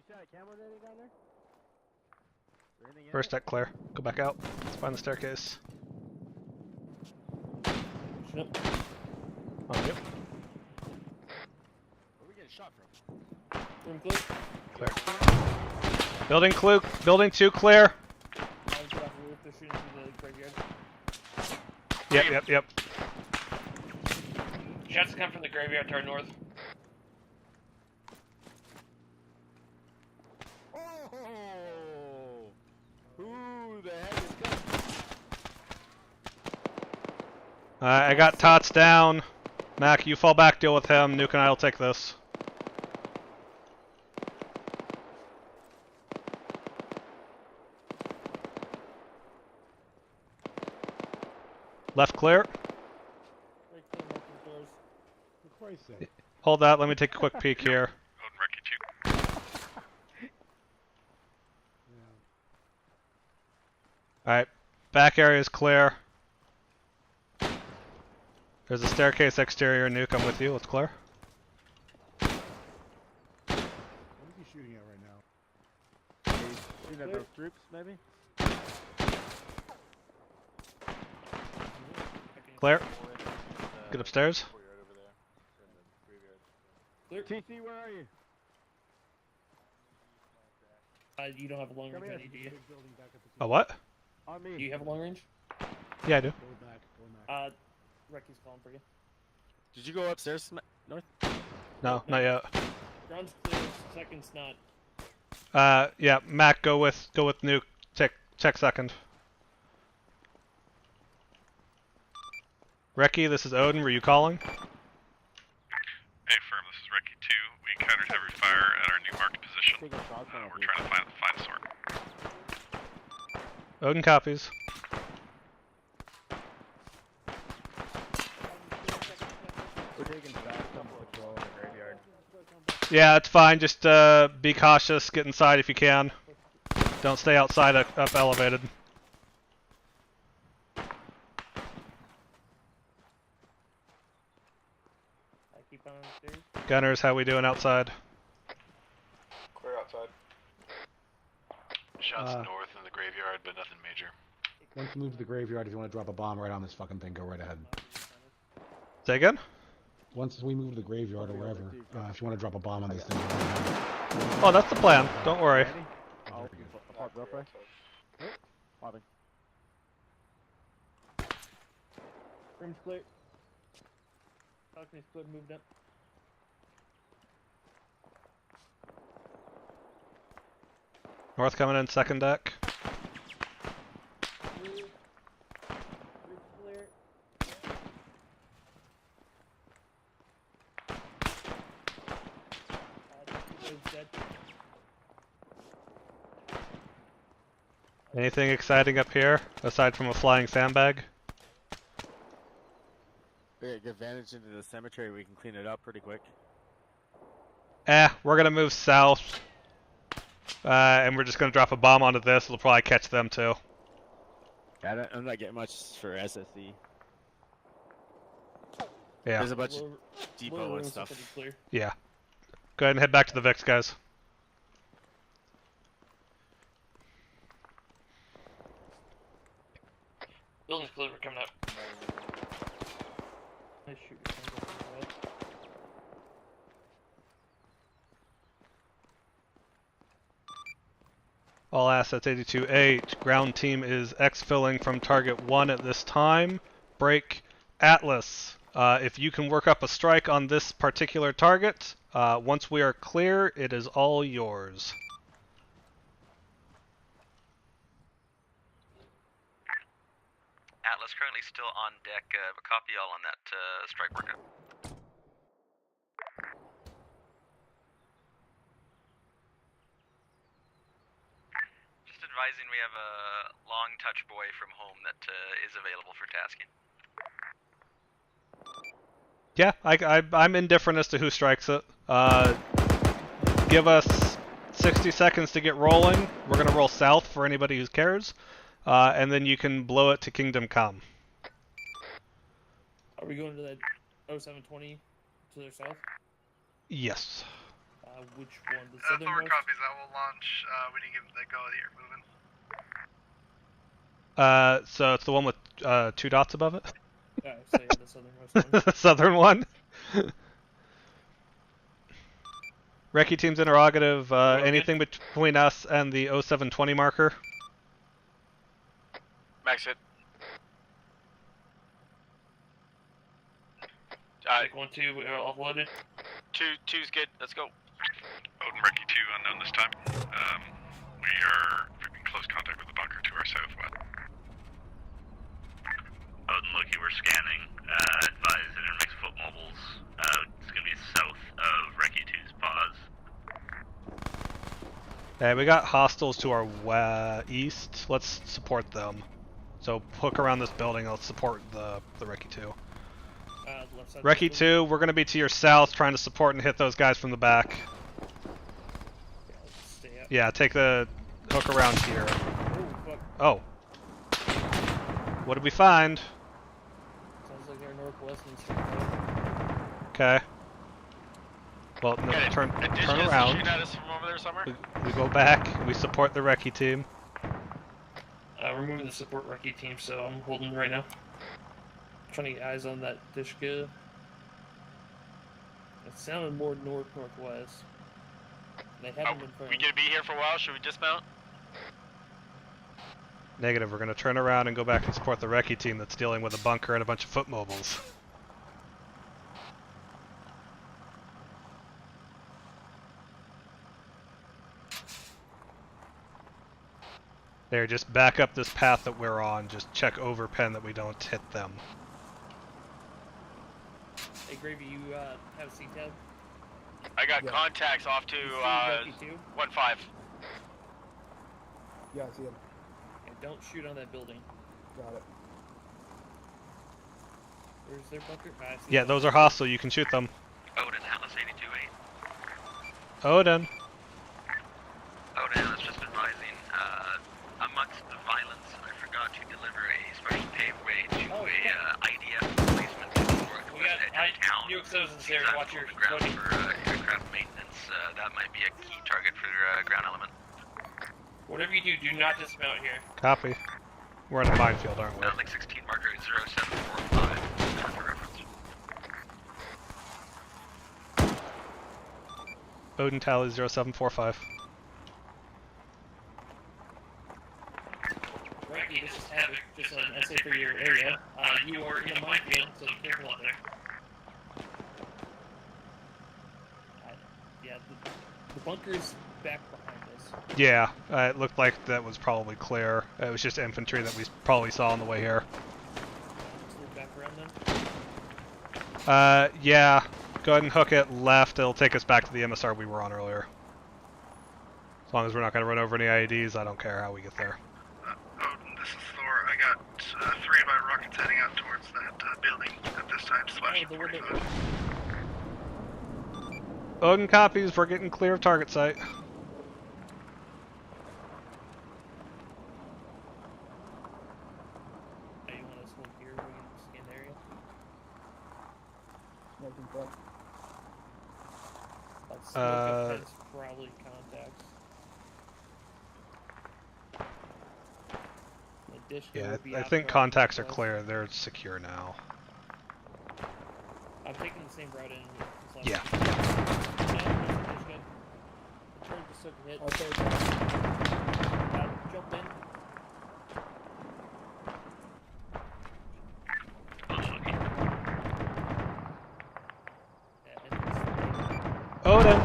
see how cameras down there? First deck clear. Go back out. Let's find the staircase. Yep. Oh, yep. Where are we getting shot from? Room clear. Clear. Building 2 clear. They're shooting through the graveyard. Yep. Shots come from the graveyard to our north. Who the heck is coming? I got Tots down. Mac, you fall back, deal with him. Nuke and I will take this. Left clear. Hold that, let me take a quick peek here. Alright, back area is clear. There's a staircase exterior, Nuke, I'm with you, let's clear. What is he shooting at right now? Shooting at those troops, maybe? Clear. Get upstairs. TC, where are you? You don't have a long range ready, do you? A what? On me. Do you have a long range? Yeah, I do. Recce's calling for you. Did you go upstairs, North? No, not yet. Ground's clear, second's not. Yeah, Mac, go with nuke. Check second. Recce, this is Odin. Were you calling? Hey, firm. This is Recce 2. We encountered heavy fire at our new marked position. We're trying to find sort. Odin copies. We're taking fast on patrol in the graveyard. Yeah, it's fine. Just be cautious. Get inside if you can. Don't stay outside up elevated. Gunners, how we doing outside? Clear outside. Shots north in the graveyard, but nothing major. Once you move to the graveyard, if you want to drop a bomb right on this fucking thing, go right ahead. Say again? Once we move to the graveyard or wherever, if you want to drop a bomb on this thing, go right ahead. Oh, that's the plan. Don't worry. I'll pop real quick. Popping. Room's clear. Balcony's clear, moved up. North coming in, second deck. Anything exciting up here, aside from a flying sandbag? We get advantage into the cemetery, we can clean it up pretty quick. We're gonna move south. And we're just gonna drop a bomb onto this, it'll probably catch them too. Yeah, I'm not getting much for SSE. Yeah. There's a bunch of depot and stuff. Yeah. Go ahead and head back to the VIX, guys. Building's clear, we're coming up. Nice shoot. All assets 82-8. Ground team is exfilling from target 1 at this time. Break Atlas. If you can work up a strike on this particular target, once we are clear, it is all yours. Atlas currently still on deck. Copy all on that strike workout. Just advising we have a long touch boy from home that is available for tasking. Yeah, I'm indifferent as to who strikes it. Give us 60 seconds to get rolling. We're going to roll south for anybody who cares. And then you can blow it to Kingdom Come. Are we going to that 0720 to their south? Yes. Which one? The southern Thor north? copies that will launch. We need to give them the go that you're moving. So it's the one with 2 dots above it? So yeah, the southernmost one. The southern one? Recce team's interrogative. Anything between us and the 0720 marker? Max hit. Take 1-2, we're offloaded. 2's good. Let's go. Odin Recce 2 unknown this time. We are in close contact with the bunker to our southwest. Odin Loki, we're scanning. Advise intermix foot mobiles. It's gonna be south of Recce 2's pause. Hey, we got hostiles to our east. Let's support them. So hook around this building. Let's support the Recce 2. Recce 2, we're going to be to your south, trying to support and hit those guys from the back. Yeah, take the hook around here. Oh. What did we find? Sounds like our northwest and Okay. Well, no, turn around. At us from over there somewhere? We go back. We support the Recce team. We're moving the support Recce team, so I'm holding right now. Trying to get eyes on that Dishka. It sounded more north-northwest. They haven't been We gonna be here for a while? Should we dismount? Negative. We're going to turn around and go back and support the recce team that's dealing with a bunker and a bunch of foot mobiles. There, just back up this path that we're on. Just check over pen that we don't hit them. Hey, Gravy, you have a C-tab? I got contacts off to 1-5. Yeah, I see him. Yeah, don't shoot on that building. Got it. Where's their bunker? I see Yeah, those are hostile. You can shoot them. Odin, Atlas 82-8. Odin. Odin, I was just advising, amongst the violence, I forgot to deliver a special paveway to a IDF placement in the northwest edge of town. UXOs in there, watch your ground for aircraft maintenance. That might be a key target for ground element. Whatever you do not dismount here. Copy. We're in a minefield, aren't we? Like 16 marker 0745 for reference. Odin tally 0745. Recce, this is Havoc, just an essay for your area. You are in a minefield, so be careful out there. Yeah, the bunker's back behind us. Yeah, it looked like that was probably clear. It was just infantry that we probably saw on the way here. Just move back around then. Yeah. Go ahead and hook it left. It'll take us back to the MSR we were on earlier. As long as we're not going to run over any IEDs, I don't care how we get there. Odin, this is Thor. I got 3 of my rockets heading out towards that building at this time. Slash 45. Odin copies. We're getting clear of target site. You want to smoke here? We can scan the area. Smoking front. Smoke up has probably contacts. Yeah, I think contacts are clear. They're secure now. I'm taking the same route in. Yeah. Turn to soak a hit. Okay. Jump in. Odin.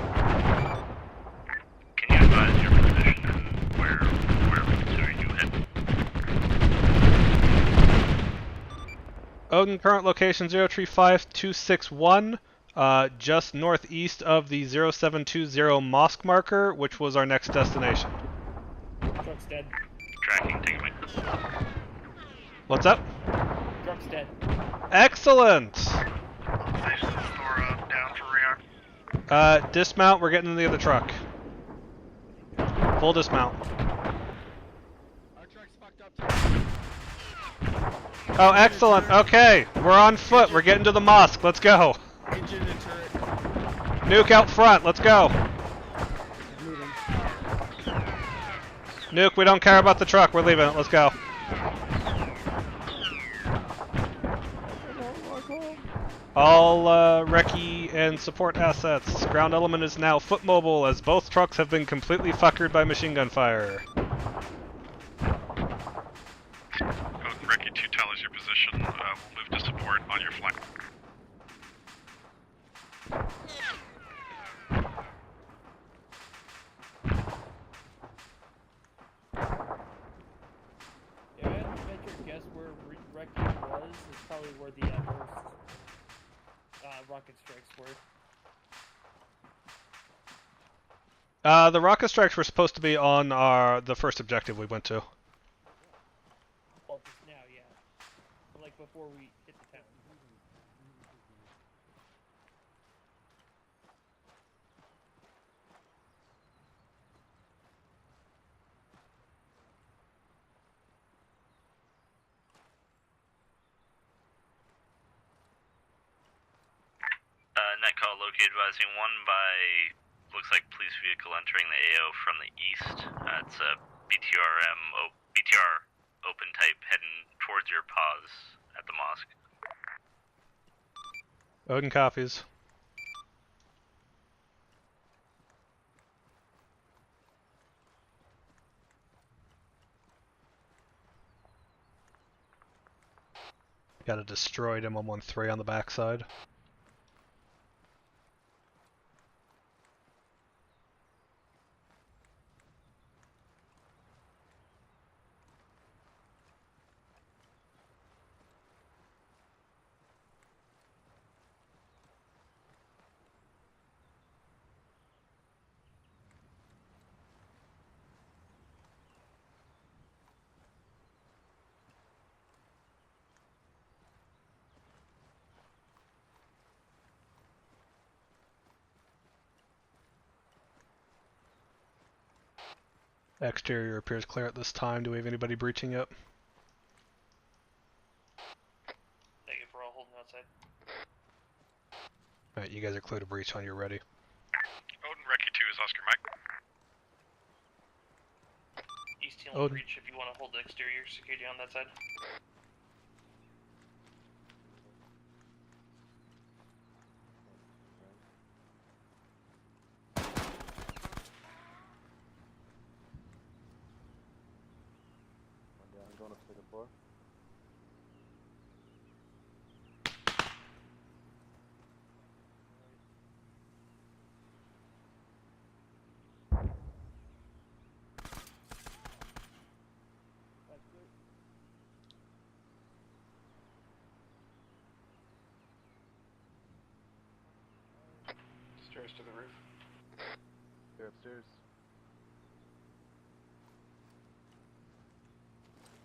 Can you advise your position and where you head? Odin, current location 035261, just northeast of the 0720 mosque marker, which was our next destination. Truck's dead. Tracking, taking my... What's up? Truck's dead. Excellent! Station Thor down for rearm. Dismount, we're getting in the other truck. Full dismount. Oh, excellent. Okay, we're on foot. We're getting to the mosque. Let's go. Nuke out front. Let's go. Nuke, we don't care about the truck. We're leaving it. Let's go. All recce and support assets. Ground element is now foot mobile as both trucks have been completely fuckered by machine gun fire. Recce 2 tell us your position. We'll move to support on your flank. Yeah, I venture to guess where Recce was is probably where the first rocket strikes were. The rocket strikes were supposed to be on the first objective we went to. Well, just now, yeah. Like before we hit the town. Net call located advising 1 by, looks like police vehicle entering the AO from the east. It's a BTR open type heading towards your pause at the mosque. Odin copies. Got a destroyed M113 on the backside. Exterior appears clear at this time. Do we have anybody breaching yet? Negative, we're all holding outside. Alright, you guys are clear to breach when you're ready. Odin, Recce 2 is Oscar Mike. East Hill Odin. breach if you want to hold the exterior security on that side. I'm going up second floor. Stairs to the roof. They're upstairs.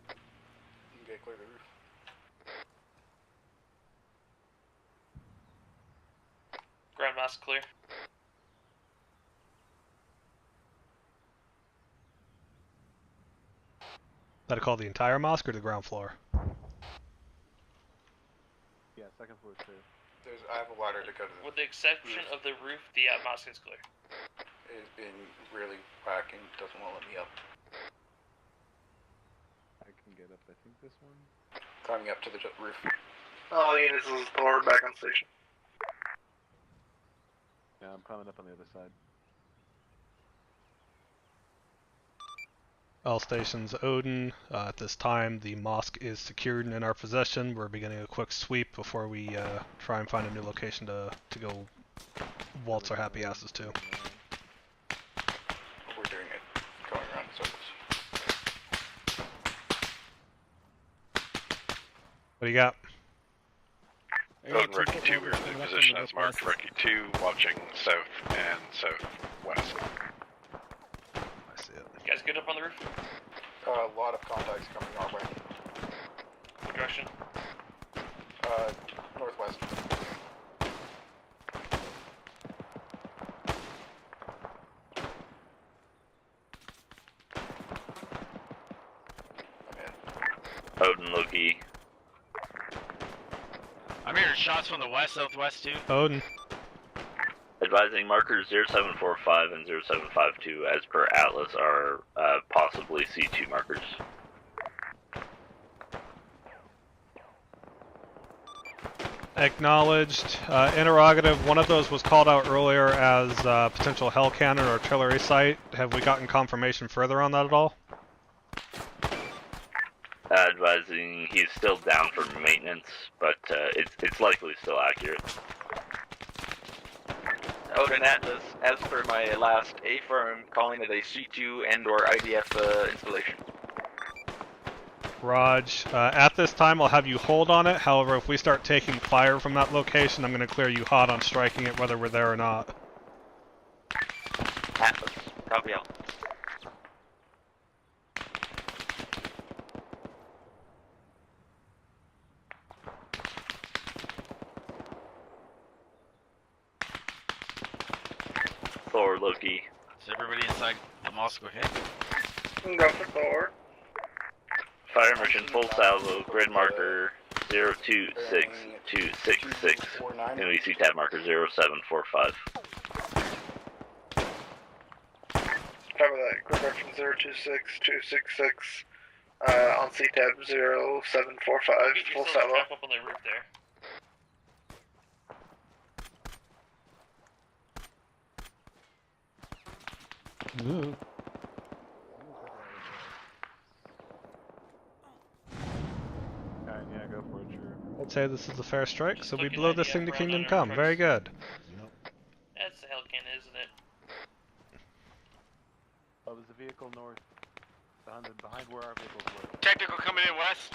You can get clear to the roof. Ground mask clear. That call the entire mosque or the ground floor? Yeah, second floor is clear. I have a ladder to go to the With the exception of the roof, the mosque is clear. It's been really whacking, doesn't want to let me up. I can get up, I think this one. Climbing up to the roof. All units, this is Thor, back on station. Yeah, I'm climbing up on the other side. All stations, Odin. At this time, the mosque is secured and in our possession. We're beginning a quick sweep before we try and find a new location to go waltz our happy asses to. We're doing it, going around in circles. What do you got? Odin, Recce 2, we're in position as marked. Recce 2, watching south and southwest. I see it. You guys good up on the roof? A lot of contacts coming our way. What direction? Northwest. Odin, Loki. I'm hearing shots from the west, southwest too. Odin. Advising markers 0745 and 0752 as per Atlas are possibly C2 markers. Acknowledged. Interrogative. One of those was called out earlier as potential hell cannon or artillery site. Have we gotten confirmation further on that at all? Advising he's still down for maintenance, but it's likely still accurate. Odin Atlas, as per my last A firm, calling it a C2 and or IDF installation. Raj, at this time I'll have you hold on it. However, if we start taking fire from that location, I'm going to clear you hot on striking it whether we're there or not. Atlas, copy out. Thor, Loki. Is everybody inside the mosque okay? Go for Thor. Fire merchant full salvo, grid marker 026266, and we see tab marker 0745. Cover that, grid merchant 026266, on C-tab 0745, full salvo. Up on the roof there. Ooh. Yeah, go for it, sure. say this is a fair strike, so we took an blow this IDF thing to run Kingdom on our Come. Very trucks. good. That's the Hellcan, isn't it? That was the vehicle north, behind where our vehicles were. Technical coming in west.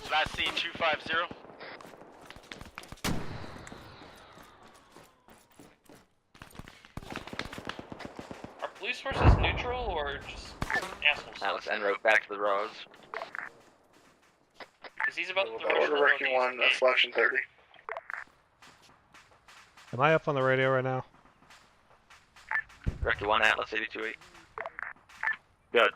So that's C250. Are police forces neutral or just assholes? Atlas en route back to the roads. Because he's about to rush Order the Recce northeast 1, gate. selection 30. Am I up on the radio right now? Recce 1, Atlas 828. Good.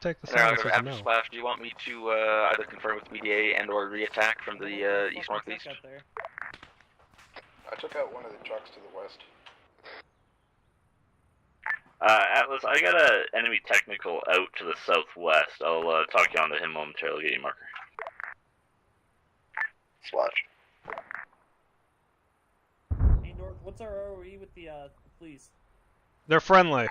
Take the And I'll silence go as a after no. splash. Do you want me to either confirm with BDA and or re-attack from the east-northeast? I took out one of the trucks to the west. Atlas, I got a enemy technical out to the southwest. I'll talk you onto him momentarily. Get your marker. Swatch. Hey North, what's our ROE with the police? They're friendly.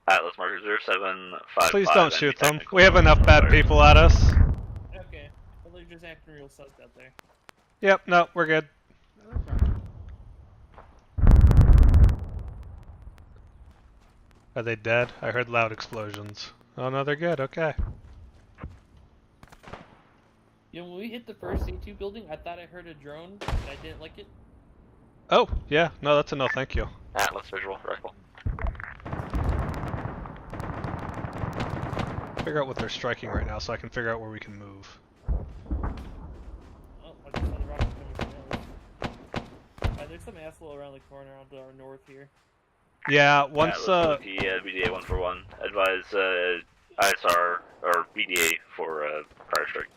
Atlas marker 0755. Please don't shoot them. technical. We have enough bad people at us. Okay, well they're just acting real sus out there. Yep, no, we're good. Are they dead? I heard loud explosions. Oh no, they're good, okay. You know, when we hit the first C2 building, I thought I heard a drone, and I didn't like it. Oh, yeah, no, that's a no, thank you. Atlas visual rifle. Figure out what they're striking right now so I can figure out where we can move. Oh, I just saw the rocket coming from Atlas. There's some asshole around the corner on our north here. Yeah, once BDA 1 for 1. Advise ISR or BDA for prior strike.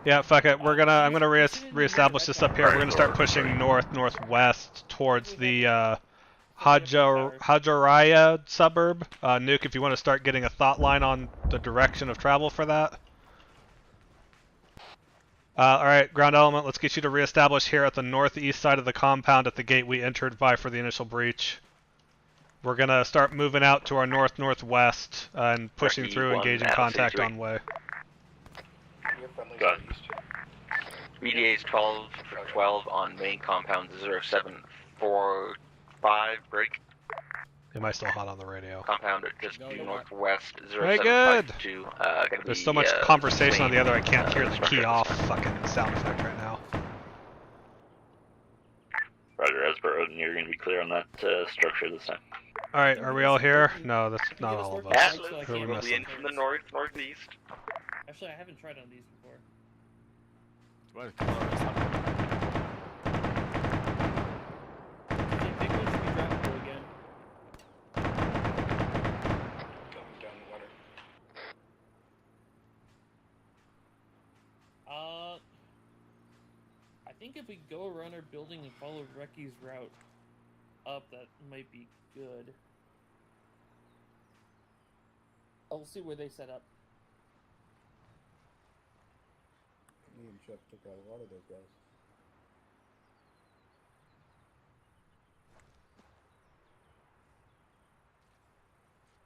yeah, fuck it. I'm gonna reestablish this up here. We're gonna start pushing northwest towards the Hajaraya suburb. Nuke, if you want to start getting a thought line on the direction of travel for that. Alright, ground element, let's get you to reestablish here at the northeast side of the compound at the gate we entered by for the initial breach. We're gonna start moving out to our northwest and pushing through, engaging contact on way. Got it. BDA is 12 for 12 on main compound 0745 break. Am I still hot on the radio? Compound just due northwest Very good! 0752. There's so much conversation on the other I can't hear the key off fucking sound effect right now. Roger, as per Odin, you're going to be clear on that structure this time. Alright, are we all here? No, that's not all of us. Atlas Who are we will be in missing? from the northeast. Actually, I haven't tried on these before. What? I think big ones should be droppable again. Coming down the water. I think if we go around our building and follow Recce's route up, that might be good. I'll see where they set up. Me and Chuck took out a lot of those guys.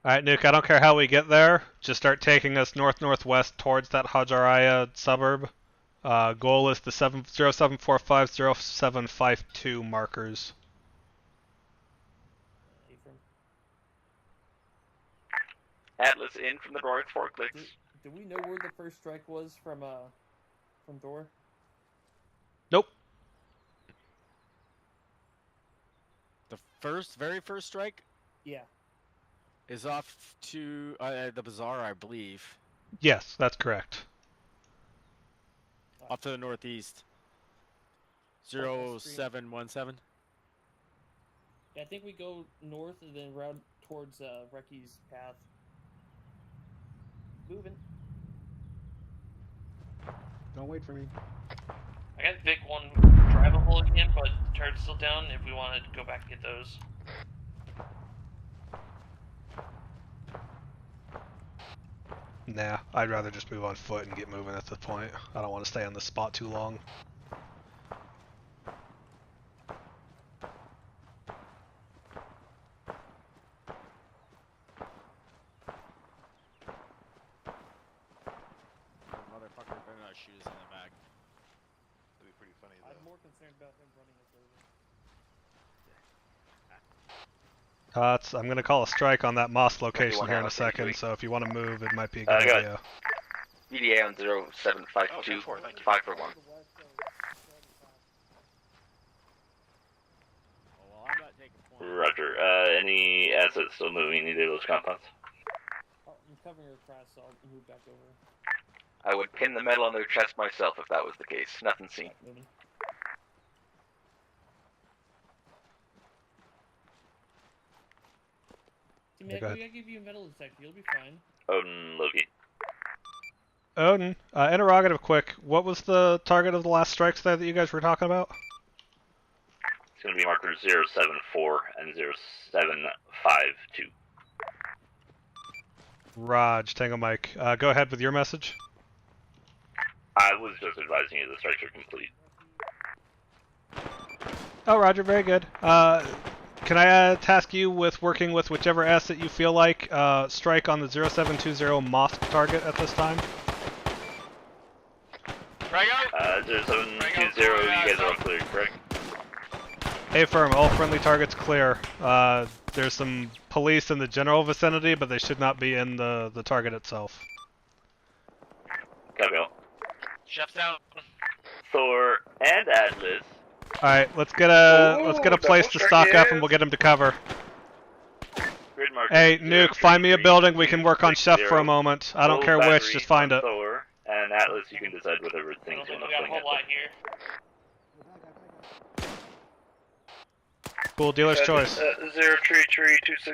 Alright, Nuke, I don't care how we get there. Just start taking us north-northwest towards that Hajaraya suburb. Goal is the 0745, 0752 markers. Atlas in from the north, 4 clicks. Do we know where the first strike was from Thor? Nope. The very first strike Yeah. is off to the bazaar, I believe. Yes, that's correct. Off to the northeast. 0717. Yeah, I think we go north and then route towards Recce's path. Moving. Don't wait for me. I got Vic 1 drivable again, but the turret's still down if we want to go back and get those. Nah, I'd rather just move on foot and get moving at this point. I don't want to stay on this spot too long. Motherfucker shoot us in the back. That'd be pretty funny though. I'm more concerned about him running us over. I'm going to call a strike on that mosque location here in a second, so if you want to move, it might be a good idea. BDA on 0752, 541. Roger. Any assets still moving in either of those compounds? I'm covering her across, so I'll move back over. I would pin the metal on their chest myself if that was the case. Nothing seen. T-Mac, we gotta give you a metal detector. You'll be fine. Odin, Loki. Odin, interrogative quick. What was the target of the last strikes there that you guys were talking about? It's going to be marker 074 and 0752. Raj, Tango Mike. Go ahead with your message. I was just advising you the strikes are complete. Oh, Roger, very good. Can I task you with working with whichever asset you feel like? Strike on the 0720 mosque target at this time. 0720, you guys are all clear, correct? Affirm, all friendly targets clear. There's some police in the general vicinity, but they should not be in the target itself. Copy all. Chef's out. Thor and Atlas. All right, let's get a place to stock up, and we'll get him to cover. Hey, Nuke, find me a building we can work on Chef for a moment. I don't care which, just find it. Thor and Atlas, you can decide whatever things you want to We got a fling whole at. lot here. Cool, dealer's choice. 033260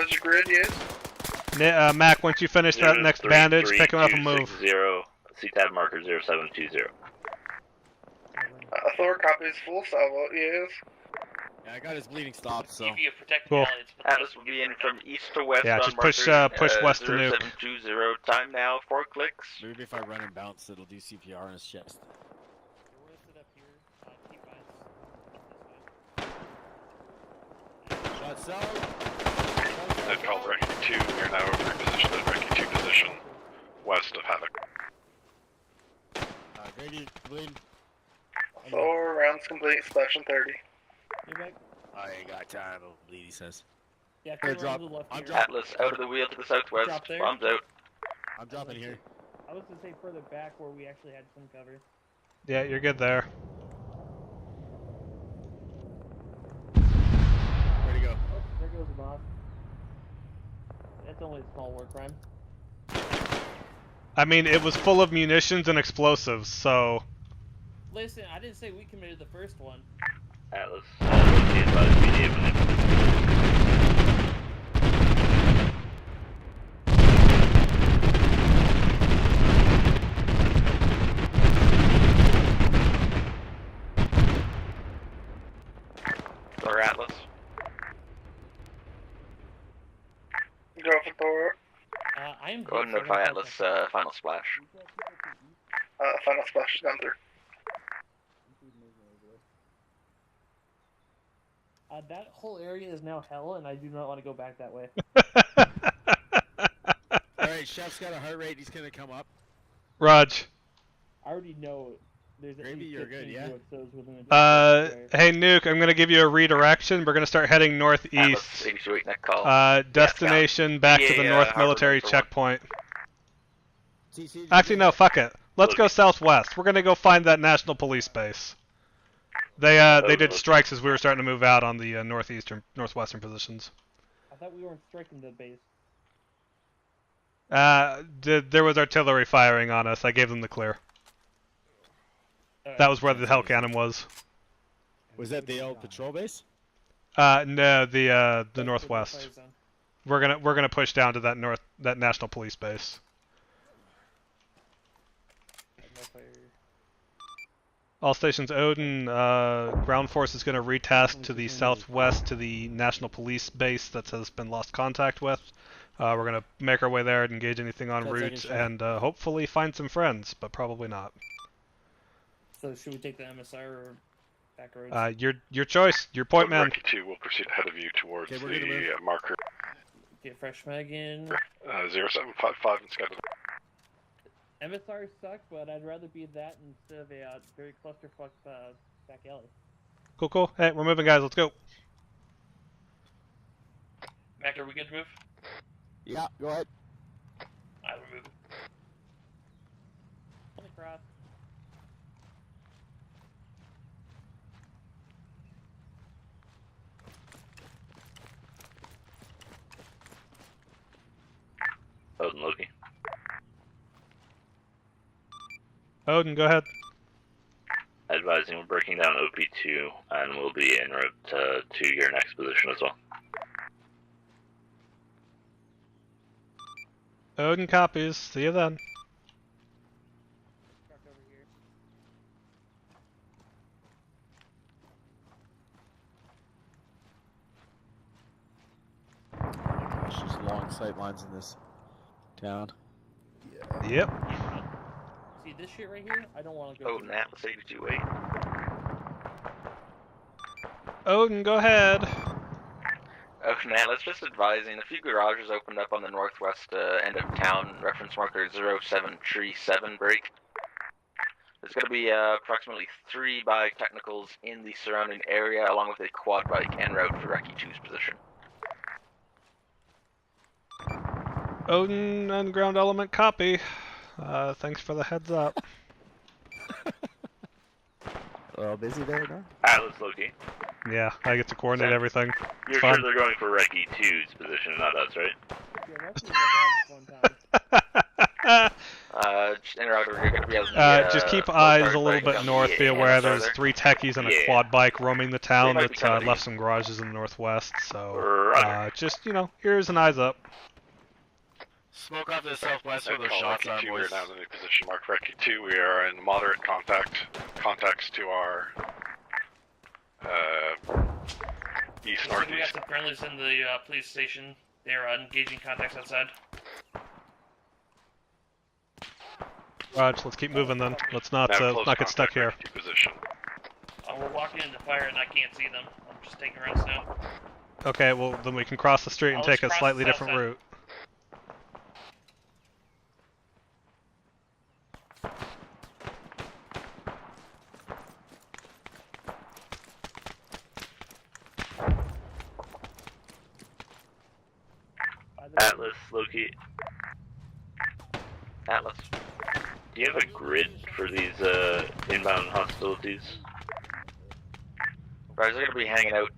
as your grid, yes. Mac, once you finish that next bandage, pick him up and move. C-tab marker 0720. Thor copies full salvo, yes. Yeah, I got his bleeding stopped, so. Cool. Atlas will be in from east to west. Yeah, on just push marker, west to nuke. 0720. Time now, 4 clicks. Maybe if I run and bounce, it'll do CPR on his chest. Shots out. Natl, Recce 2, we are now repositioned at Recce 2 position, west of Havoc. Grady, bleed. Thor, rounds complete, splash in 30. I ain't got time to bleed, he says. Yeah, Here, come drop. around to the left I'm here. dropping. Atlas out of the wheel to the southwest. Drop there. Bombs out. I'm dropping here. I was gonna say further back where we actually had some cover. Yeah, you're good there. Where'd he go? Oh, there goes the boss. That's only a small war crime. I mean, it was full of munitions and explosives, so... Listen, I didn't say we committed the first one. Atlas, be advised, BDA when Or Atlas. Go for Thor. I am. Go ahead and notify Atlas, final splash. Final splash is gone through. That whole area is now hell, and I do not want to go back that way. Alright, Chef's got a heart rate, he's gonna come up. Raj. I already know there's at Maybe least you're good, 15 yeah? UXOs within a Hey, Nuke, I'm gonna give you a redirection. We're gonna start heading northeast. Atlas, 82 net call. Destination back to the Yeah, North Harbor Military Center checkpoint. Actually, no, fuck it. Let's go southwest. We're gonna go find that National Police base. They did strikes as we were starting to move out on the northwestern positions. I thought we weren't striking the base. There was artillery firing on us. I gave them the clear. That was where the hell cannon was. Was that the old patrol base? No, the northwest. We're gonna push down to that National Police base. All stations, Odin. Ground force is gonna retask to the southwest to the National Police base that has been lost contact with. We're gonna make our way there and engage anything en route, and hopefully find some friends, but probably not. So should we take the MSR or back roads? Your choice. Your point, man. Recce 2 will proceed ahead of you towards Okay, the marker Get fresh mag in. 0755 and schedule. Emissaries suck, but I'd rather be that instead of a very clusterfuck back alley. Cool, cool. Hey, we're moving, guys. Let's go. Mac, are we good to move? Yeah, go ahead. I'm moving. Cross. Odin, Loki. Odin, go ahead. Advising we're breaking down OP2 and we'll be en route to your next position as well. Odin copies. See you then. Gosh, there's long sight lines in this town. Yep. See this shit right here? I don't want to go. Oh, Natl 828. Odin, go ahead. Oh, Natl, it's just advising. A few garages opened up on the northwest end of town. Reference marker 0737 break. There's going to be approximately 3 bike technicals in the surrounding area, along with a quad bike en route for Recce 2's position. Odin, underground element, copy. Thanks for the heads up. A little busy there, no? Atlas, Loki. Yeah, I get to coordinate everything. You're Fun. sure they're going for Recce 2's position, not us, right? Just interrupt, we're going to be able to just keep eyes a little bit north. Be aware there's 3 techies and a quad bike roaming the town that left some garages in the northwest. So just, ears and eyes up. Smoke off to the southwest where those shots are, We boys. are now in the new position marked Recce 2. We are in moderate contacts to our east We got northeast. some friendlies in the police station. They're engaging contacts outside. Raj, let's keep moving then. Let's not get stuck here. Position. We're walking into fire and I can't see them. I'm just taking routes now. Okay, well then we can cross the street and take a slightly different route. Atlas, Loki. Atlas. Do you have a grid for these inbound hostilities? Right, they're going to be hanging out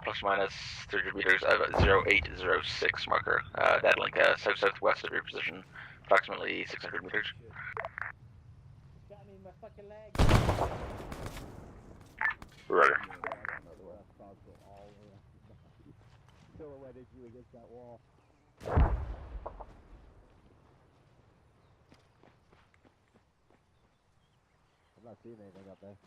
plus or minus 300 meters of 0806 marker. That link south-southwest of your position, approximately 600 meters. Got me in my fucking leg. Rudder. Silhouetted you against that wall. I'm not seeing anything up there.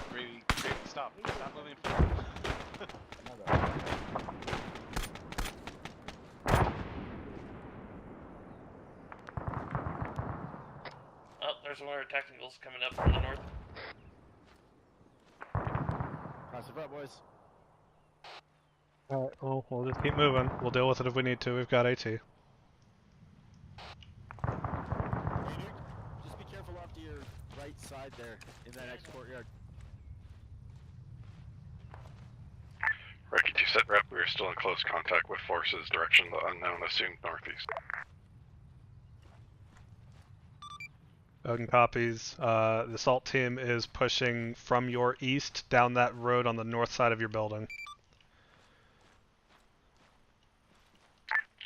Brady, stop moving forward. Oh, there's one of our technicals coming up from the north. Cross the front, boys. Alright, well, we'll just keep moving. We'll deal with it if we need to. We've got AT. Just be careful off to your right side there, in that next courtyard. Recce 2 set rep, we are still in close contact with forces, direction the unknown, assumed northeast. Odin copies. The assault team is pushing from your east down that road on the north side of your building.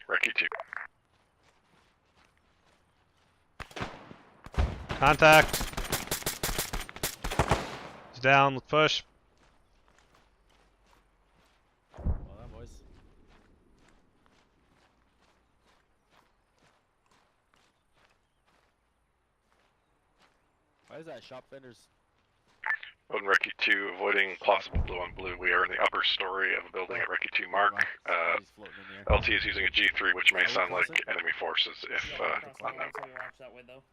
Recce 2. Contact! He's down, let's push. Well done, boys. Why is that shop vendors? Odin Recce 2, avoiding possible blue on blue. We are in the upper story of a building at Recce 2 mark. LT is using a G3, which may sound like enemy forces if unknown. Watch that way though.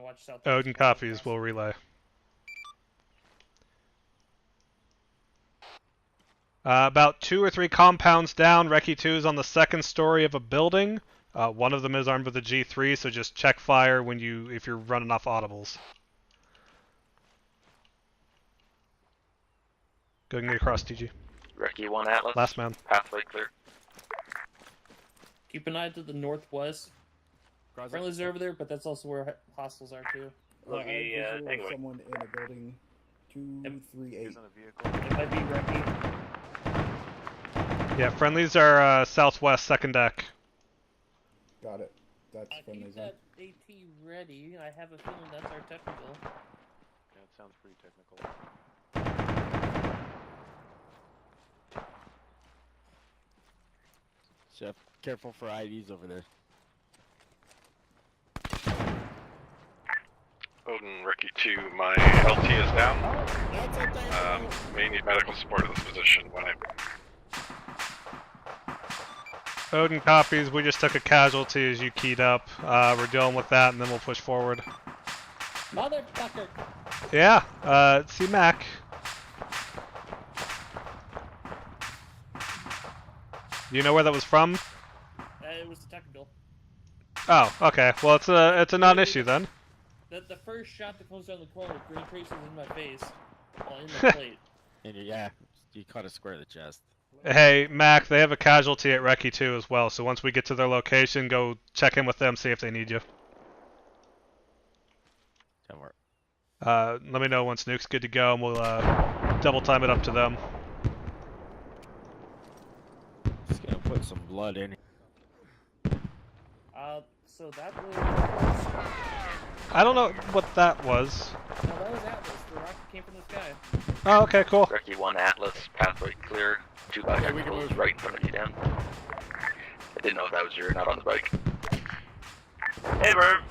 Watch south. Odin copies, we'll relay. About 2 or 3 compounds down, Recce 2 is on the 2nd story of a building. One of them is armed with a G3, so just check fire if you're running off audibles. Go and get across, TG. Recce 1 Atlas. Last man. Pathway clear. Keep an eye to the northwest. Friendlies are over there, but that's also where hostiles are too. I have visual of someone in a building 238. It might be Recce. Yeah, friendlies are southwest, 2nd deck. Got it. That's friendlies. Keep that AT ready. I have a feeling that's our technical. Yeah, it sounds pretty technical. Chef, careful for IDs over there. Odin, Recce 2, my LT is down. May need medical support in this position when I... Odin copies, we just took a casualty as you keyed up. We're dealing with that and then we'll push forward. Motherfucker! Yeah, see Mac. Do you know where that was from? It was the technical. Oh, okay. Well, it's a non-issue then. The first shot that comes down the corner, green traces in my face, while in the plate. And yeah, you caught a square of the chest. Hey, Mac, they have a casualty at Recce 2 as well, so once we get to their location, go check in with them, see if they need you. Let me know once Nuke's good to go, and we'll double time it up to them. Just gonna put some blood in. So that was... I don't know what that was. No, that was Atlas. The rocket came from the sky. Oh, okay, cool. Recce 1 Atlas, pathway clear. 2 technicals right in front of you down. I didn't know if that was you or not on the bike. Hey, Bird.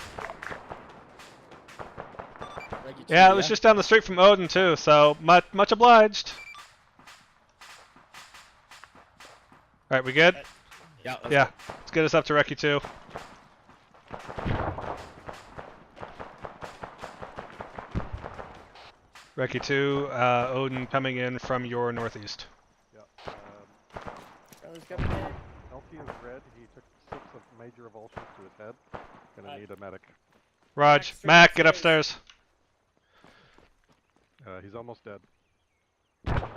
Yeah, it was just down the street from Odin too, so much obliged. Alright, we good? Yeah. Let's get us up to Recce 2. Recce 2, Odin coming in from your northeast. Yep. LT is red. He took 6 of major revulsions to his head. Gonna need a medic. Raj, Mac, get upstairs. He's almost dead. I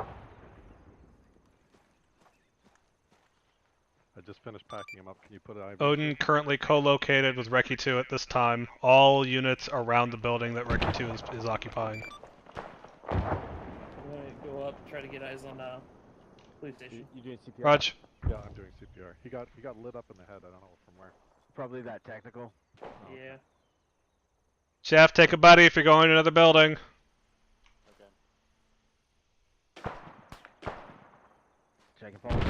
just finished packing him up. Can you put an IV? Odin currently co-located with Recce 2 at this time. All units around the building that Recce 2 is occupying. I'm gonna go up, try to get eyes on police station. You doing CPR? Raj. Yeah, I'm doing CPR. He got lit up in the head. I don't know from where. Probably that technical. Yeah. Chef, take a buddy if you're going to another building. Checking pulse.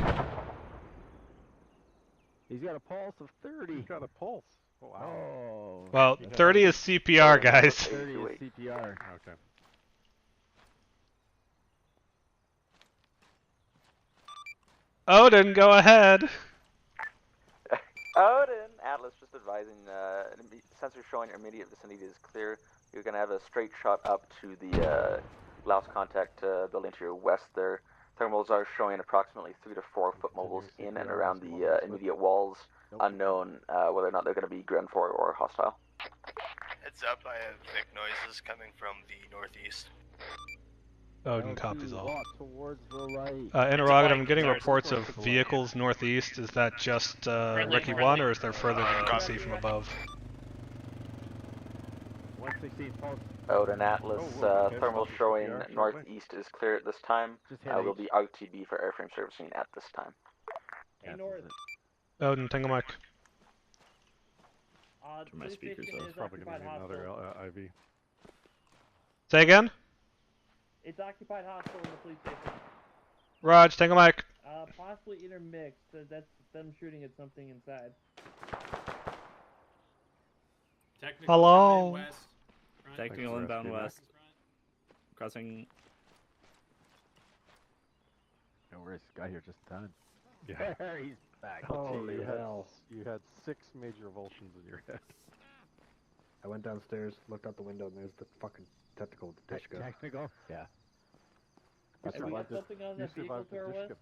He's got a pulse of 30. He's got a pulse. Oh, wow. Oh. Well, 30 is CPR, guys. 30 is CPR. Okay. Odin, go ahead. Odin, Atlas just advising, sensor showing your immediate vicinity is clear. You're going to have a straight shot up to the last contact building to your west there. Thermals are showing approximately 3 to 4 foot mobiles in and around the immediate walls. Unknown whether or not they're going to be ground for or hostile. Heads up, I have thick noises coming from the northeast. Odin copies all. Towards the right. Interrogative, I'm getting reports of vehicles northeast. Is that just Recce 1 or is there further than you can see from above? 116 pulse. Odin Atlas, thermal showing northeast is clear at this time. Will be RTB for airframe servicing at this time. Odin, Tingle Mike. My speakers There's probably going to be another IV. Say again? It's occupied hostile in the police station. Raj, Tingle Mike. Possibly intermixed. That's them shooting at something inside. Technical Hello. West. Technical inbound west. Crossing. No worries, guy here just in time. Yeah. He's back. Holy hell. You had 6 major revulsions in your head. I went downstairs, looked out the window, and there's the fucking technical with the dish go. Technical? Yeah. Have we got something on that vehicle to our west?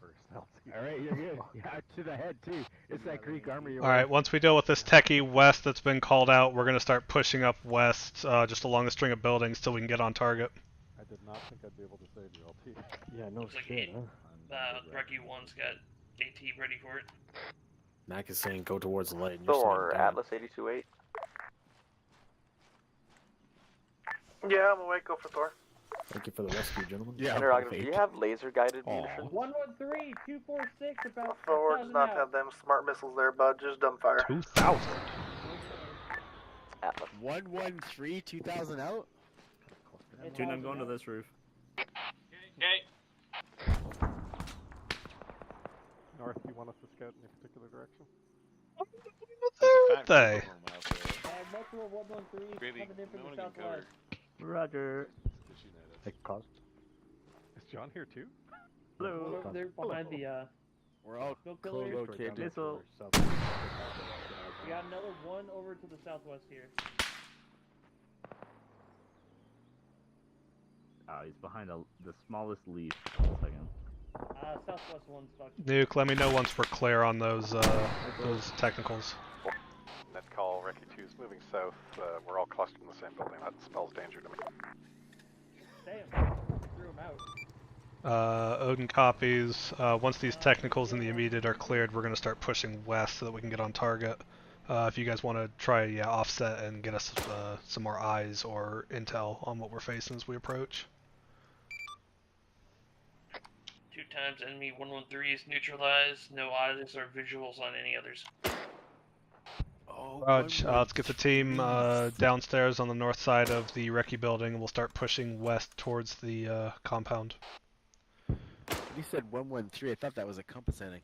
Alright, you're good. Yeah, to the head too. It's that Greek army. Alright, once we deal with this techie west that's been called out, we're going to start pushing up west, just along a string of buildings till we can get on target. I did not think I'd be able to save your LT. Yeah, no Looks like shit, huh? Recce 1's got AT ready for it. Mac is saying go towards the light. And you're Thor, saying down. Atlas 82-8. Yeah, I'm awake. Go for Thor. Thank you for the rescue, gentlemen. Interrogator, do you have laser guided munitions? 113, 246, about Thor does 6,000 not out. have them smart missiles there, bud. Just dumbfire. 2,000. Atlas. 113, 2,000 out? Tune, I'm going to this roof. Okay. North, do you want us to scout in a particular direction? They. Multiple 113 coming in from the southwest. Roger. Take cost. Is John here too? Hello. They're behind the We're all smoke pillars. co-located. Missile. We got another one over to the southwest here. He's behind the smallest leaf. One second. Southwest one's fucked. Nuke, let me know once we're clear on those technicals. Net call, Recce 2 is moving south. We're all clustered in the same building. That spells danger to me. Damn, threw him out. Odin copies. Once these technicals in the immediate are cleared, we're going to start pushing west so that we can get on target. If you guys want to try offset and get us some more eyes or intel on what we're facing as we approach. 2 times enemy 113 is neutralized. No eyes or visuals on any others. Raj, let's get the team downstairs on the north side of the Recce building, and we'll start pushing west towards the compound. You said 113. I thought that was a compass heading.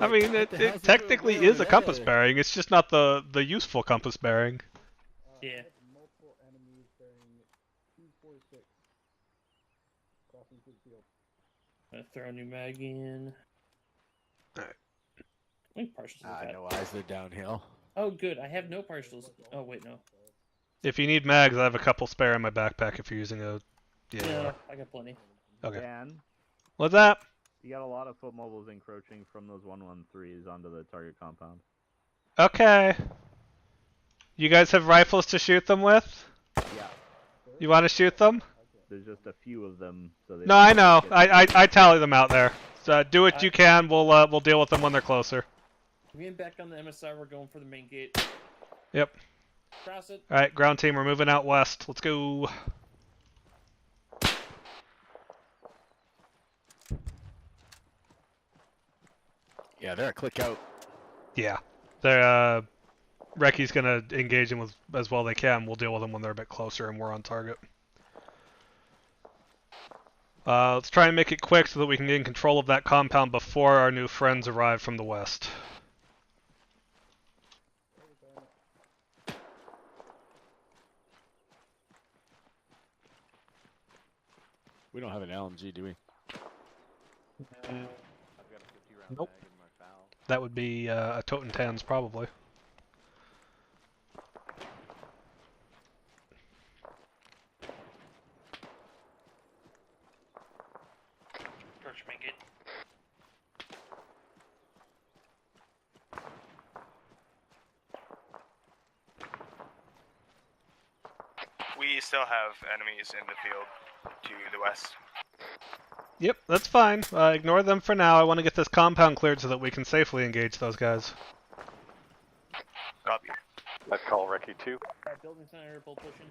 I mean, it technically is a compass bearing. It's just not the useful compass bearing. Yeah. Multiple enemies bearing 246. Crossing through the field. Gonna throw a new mag in. Alright. I think partials is No eyes, they're downhill. Oh, good. I have no partials. Oh, wait, no. If you need mags, I have a couple spare in my backpack if you're using a... Yeah, I got plenty. Okay. Dan, What's that? you got a lot of foot mobiles encroaching from those 113s onto the target compound. Okay. You guys have rifles to shoot them with? Yeah. You want to shoot them? There's just a few of them. So they No, I know. I tally them out there. So do what you can. We'll deal with them when they're closer. We're getting back on the MSR. We're going for the main gate. Yep. Cross it. All right, ground team. We're moving out west. Let's go. Yeah, they're a click out. Yeah. They're Recce's gonna engage them with as well they can. We'll deal with them when they're a bit closer and we're on target. Let's try and make it quick so that we can get in control of that compound before our new friends arrive from the west. We don't have an LMG, do we? Nope. That would be a Toten Tans probably. Approach main gate. We still have enemies in the field to the west. Yep, that's fine. Ignore them for now. I want to get this compound cleared so that we can safely engage those guys. Copy. Net call, Recce 2. Building center, bull pushing.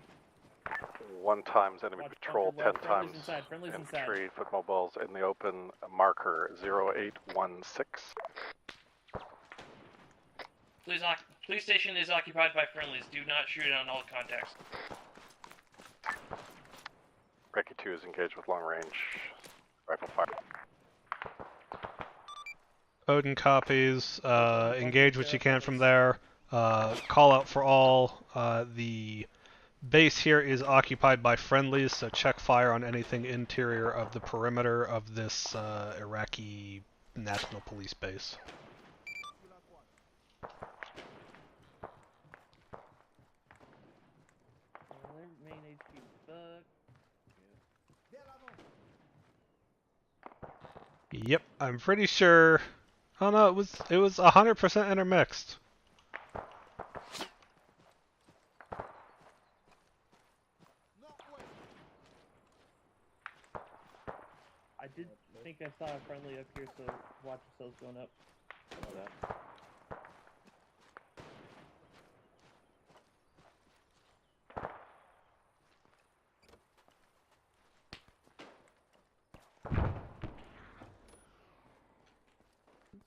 1 times enemy Watch patrol, bunker 10 left, times friendlies inside. infantry, foot mobiles in the open, marker 0816. Police station is occupied by friendlies. Do not shoot on all contacts. Recce 2 is engaged with long range rifle fire. Odin copies. Engage what you can from there. Call out for all. The base here is occupied by friendlies, so check fire on anything interior of the perimeter of this Iraqi National Police base. Main HQ fuck. Yep, I'm pretty sure. Oh no, it was 100% intermixed. I did think I saw a friendly up here, so watch yourselves going up.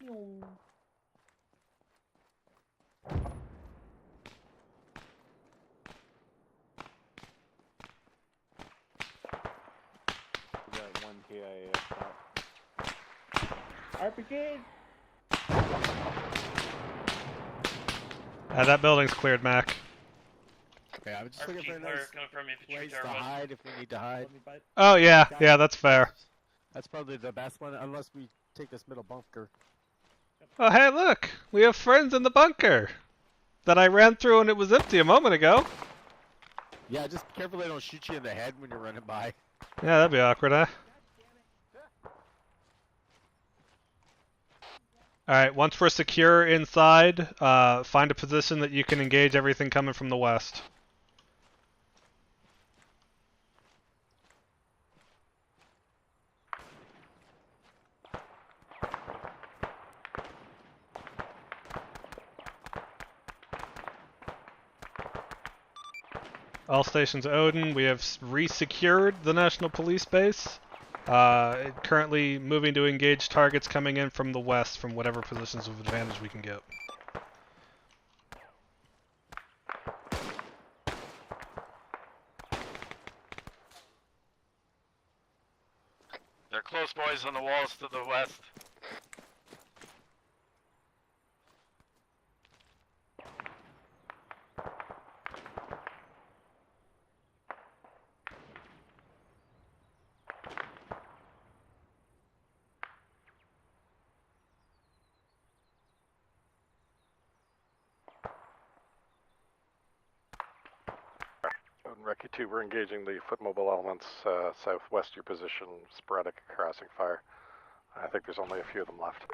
We got one KIA up top. RPGs! That building's cleared, Mac. Okay, I'm just looking for a RPG nice coming from infantry place to tower. hide if we need to hide. Oh yeah, that's fair. That's probably the best one, unless we take this middle bunker. Oh hey, look, we have friends in the bunker that I ran through and it was empty a moment ago. Yeah, just careful they don't shoot you in the head when you're running by. Yeah, that'd be awkward, huh? Alright, once we're secure inside, find a position that you can engage everything coming from the west. All stations Odin, we have re-secured the National Police Base. Currently moving to engage targets coming in from the west from whatever positions of advantage we can get. They're close, boys, on the walls to the west. Recce 2, we're engaging the foot mobile elements southwest your position, sporadic harassing fire. I think there's only a few of them left.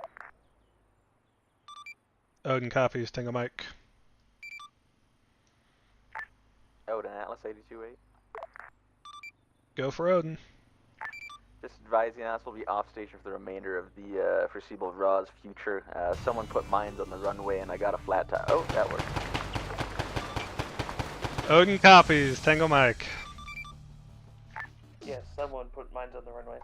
Odin copies, Tango Mike. Odin, Atlas 82-8. Go for Odin. Just advising us will be off station for the remainder of the foreseeable Raw's future. Someone put mines on the runway and I got a flat tire. Oh, that worked. Odin copies, Tango Mike. Yes, someone put mines on the runway.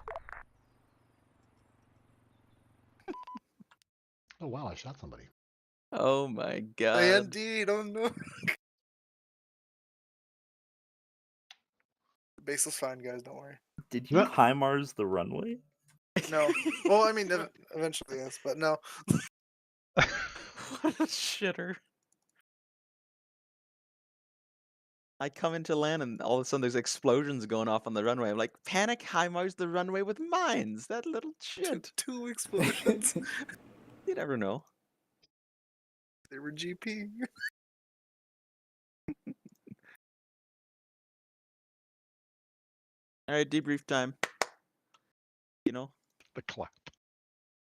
Oh wow, I shot somebody. Oh my god. Indeed, oh no. The base is fine, guys, don't worry. Did you HIMARS the runway? No. Well, I mean, eventually, yes, but no. What a shitter. I come into land and all of a sudden there's explosions going off on the runway. I'm like, panic HIMARS the runway with mines. That little shit. Two explosions. You never know. They were GP. Alright, debrief time. You know? The clap.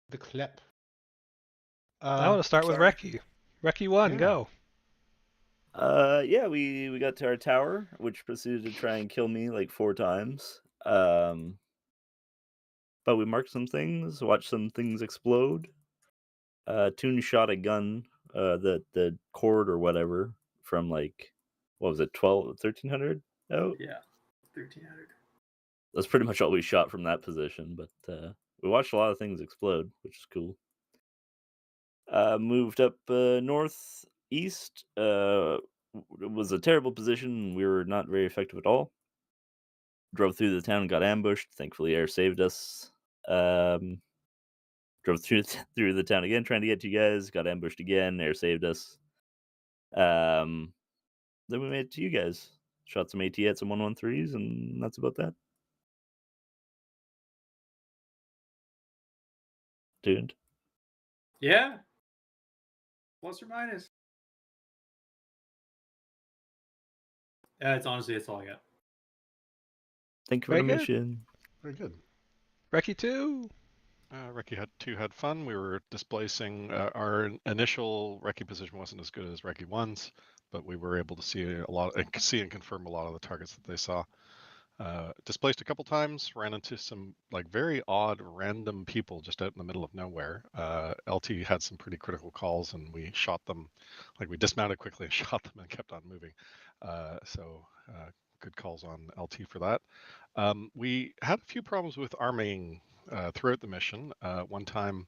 The clap. I want to start with Recce. Recce 1, yeah. go. Yeah, we got to our tower, which proceeded to try and kill me like 4 times. But we marked some things, watched some things explode. Toon shot a gun, the cord or whatever from like, what was it, 1300 out? Yeah, 1300. That's pretty much all we shot from that position, but we watched a lot of things explode, which is cool. Moved up northeast. It was a terrible position. We were not very effective at all. Drove through the town and got ambushed. Thankfully, air saved us. Drove through the town again, trying to get to you guys. Got ambushed again. Air saved us. Then we made it to you guys. Shot some AT at some 113s, and that's about that. Tuned. Yeah. Plus or minus. It's honestly, it's all I got. Thank you for the Very good. mission. Very good. Recce 2. Recce 2 had fun. We were displacing. Our initial recce position wasn't as good as recce 1's, but we were able to see and confirm a lot of the targets that they saw. Displaced a couple times, ran into some like very odd random people just out in the middle of nowhere. LT had some pretty critical calls and we shot them, like we dismounted quickly and shot them and kept on moving. Good calls on LT for that. We had a few problems with arming throughout the mission. One time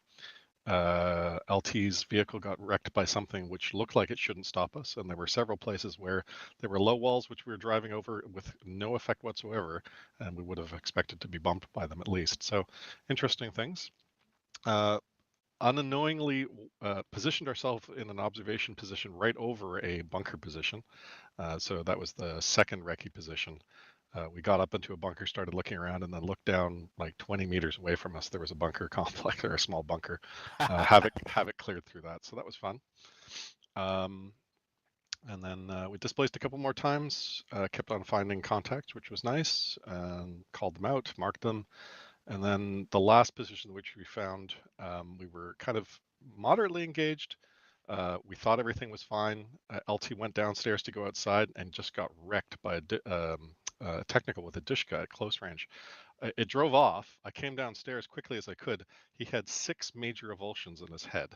LT's vehicle got wrecked by something which looked like it shouldn't stop us, and there were several places where there were low walls which we were driving over with no effect whatsoever, and we would have expected to be bumped by them at least. So interesting things. Unknowingly positioned ourselves in an observation position right over a bunker position. So that was the second recce position. We got up into a bunker, started looking around, and then looked down like 20 meters away from us. There was a bunker complex, or a small bunker. Have it cleared through that. So that was fun. And then we displaced a couple more times, kept on finding contacts, which was nice, called them out, marked them. And then the last position which we found, we were kind of moderately engaged. We thought everything was fine. LT went downstairs to go outside and just got wrecked by a technical with a Dishka at close range. It drove off. I came downstairs quickly as I could. He had 6 major avulsions in his head.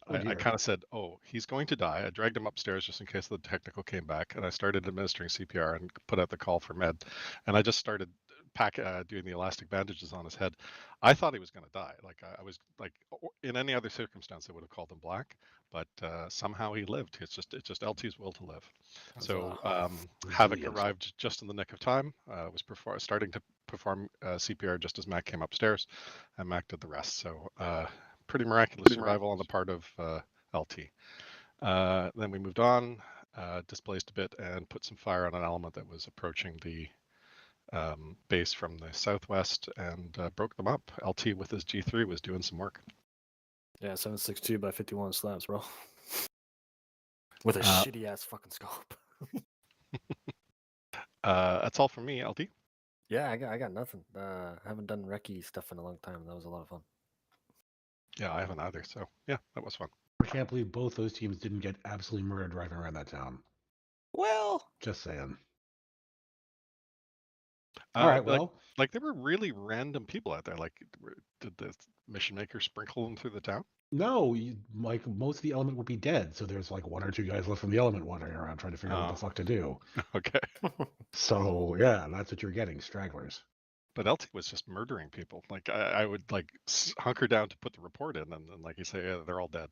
I kind of said, oh, he's going to die. I dragged him upstairs just in case the technical came back, and I started administering CPR and put out the call for med. And I just started doing the elastic bandages on his head. I thought he was going to die. Like I was like, in any other circumstance, I would have called him black, but somehow he lived. It's just LT's will to live. So Havoc arrived just in the nick of time. Was starting to perform CPR just as Mac came upstairs, and Mac did the rest. So pretty miraculous survival on the part of LT. Then we moved on, displaced a bit, and put some fire on an element that was approaching the base from the southwest, and broke them up. LT with his G3 was doing some work. Yeah, 7.62 by 51 slabs, bro. With a shitty ass fucking scope. That's all from me, LT. Yeah, I got nothing. I haven't done recce stuff in a long time. That was a lot of fun. Yeah, I haven't either. So yeah, that was fun. I can't believe both those teams didn't get absolutely murdered driving around that town. Well, just saying. All right, well, like there were really random people out there. Like, did the mission maker sprinkle them through the town? No, like most of the element would be dead. So there's like 1 or 2 guys left from the element wandering around trying to figure out what the fuck to do. Okay. So yeah, that's what you're getting, stragglers. But LT was just murdering people. Like I would like hunker down to put the report in, and like you say, yeah, they're all dead.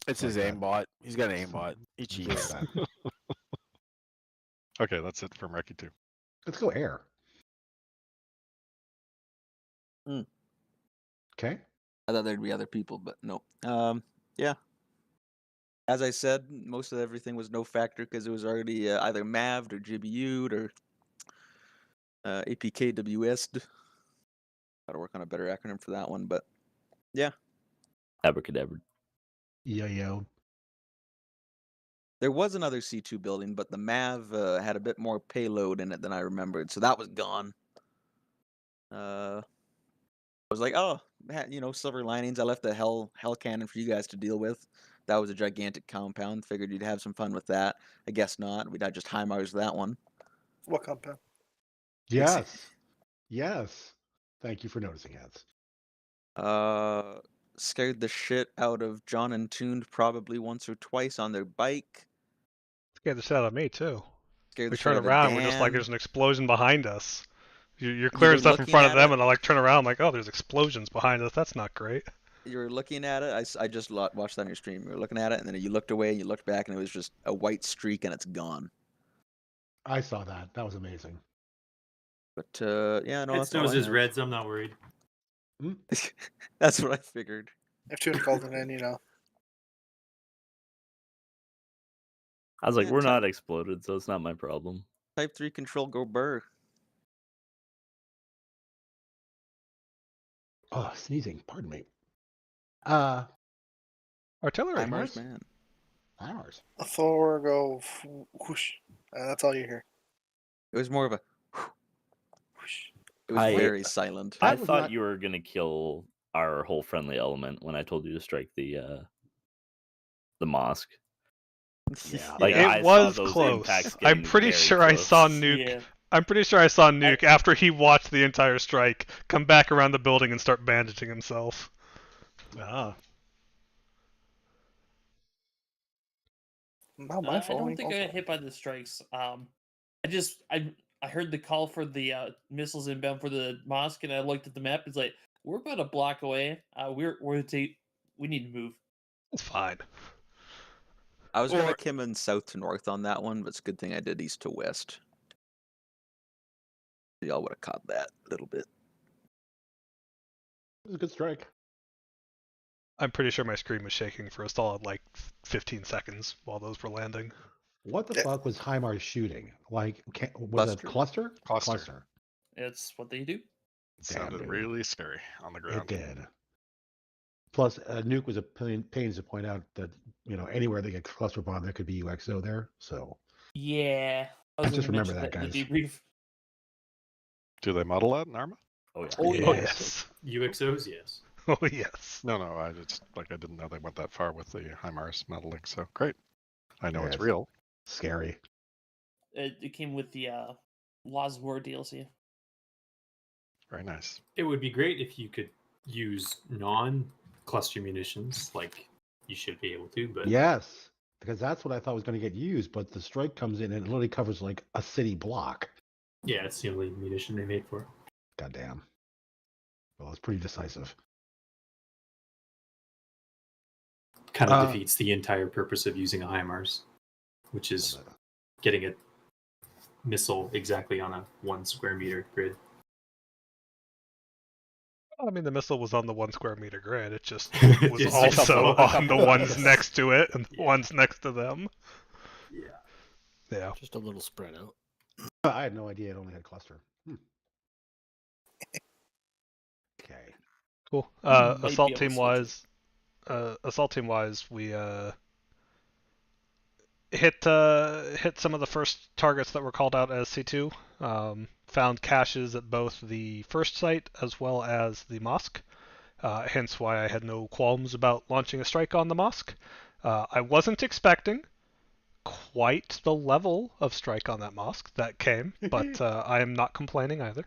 It's his aimbot. He's got an aimbot. He cheats. Okay, that's it from Recce 2. Let's go air. Okay. I thought there'd be other people, but no. Yeah. As I said, most of everything was no factor because it was already either MAV'd or GBU'd or APKWS'd. Gotta work on a better acronym for that one, but yeah. Abracadabra. Yo. There was another C2 building, but the MAV had a bit more payload in it than I remembered, so that was gone. I was like, oh, silver linings. I left a hell cannon for you guys to deal with. That was a gigantic compound. Figured you'd have some fun with that. I guess not. We'd just HIMARS that one. What compound? Yes. Yes. Thank you for noticing, Hats. Scared the shit out of John and Tuned probably once or twice on their bike. Scared the shit out of me too. Scared we the turn shit out around, of we're just like, Dan. there's an explosion behind us. You're clearing stuff in front of them, and I like turn around, I'm like, oh, there's explosions behind us. That's not great. You were looking at it. I just watched that on your stream. You were looking at it, and then you looked away, and you looked back, and it was just a white streak, and it's gone. I saw that. That was amazing. But yeah, no. It snows as reds. I'm not worried. That's what I figured. If Tune called it in, I was like, we're not exploded, so it's not my problem. Type 3 control, go burr. Oh, sneezing. Pardon me. Artillery. HIMARS, man. HIMARS. A Thor go whoosh. That's all you hear. It was more of a whoosh. It was very silent. I thought you were gonna kill our whole friendly element when I told you to strike the mosque. Yeah, like it I was saw those close. impacts I'm getting pretty very sure I close. saw Nuke. Yeah. I'm pretty sure I saw Nuke after he watched the entire strike come back around the building and start bandaging himself. Ah. Not my fault. I don't think I got hit by the strikes. I heard the call for the missiles inbound for the mosque, and I looked at the map. It's like we're about a block away. We need to move. It's fine. I was gonna come in south to north on that one, but it's a good thing I did east to west. Y'all would have caught that a little bit. It was a good strike. I'm pretty sure my screen was shaking for a solid like 15 seconds while those were landing. What the fuck was HIMARS shooting? Like, was it cluster? Cluster. It's what they do. It sounded really scary on the ground. It did. Plus, Nuke was a pains to point out that, anywhere they get cluster bomb, there could be UXO there. So Yeah. I just remember that, guys. Do they model that in Arma? Oh, yeah. Oh, yes. UXOs, yes. Oh, yes. No, I didn't know they went that far with the HIMARS modeling, so great. I know Yeah, it's real. Scary. It came with the Laws of War DLC. Very nice. It would be great if you could use non-cluster munitions, like you should be able to, but... Yes, because that's what I thought was going to get used, but the strike comes in and it literally covers like a city block. Yeah, it's the only munition they made for it. Goddamn. Well, it's pretty decisive. Kind of defeats the entire purpose of using a HIMARS, which is getting a missile exactly on a 1 square meter grid. I mean, the missile was on the 1 square meter grid. It just was It's also on the ones yes. next to it and the ones next to them. Yeah. Just a little spread out. I had no idea it only had cluster. Okay. Cool. Might be Assault able to team wise, we hit some of the first targets that were called out as C2. Found caches at both the first site as well as the mosque. Hence why I had no qualms about launching a strike on the mosque. I wasn't expecting quite the level of strike on that mosque that came, but I am not complaining either.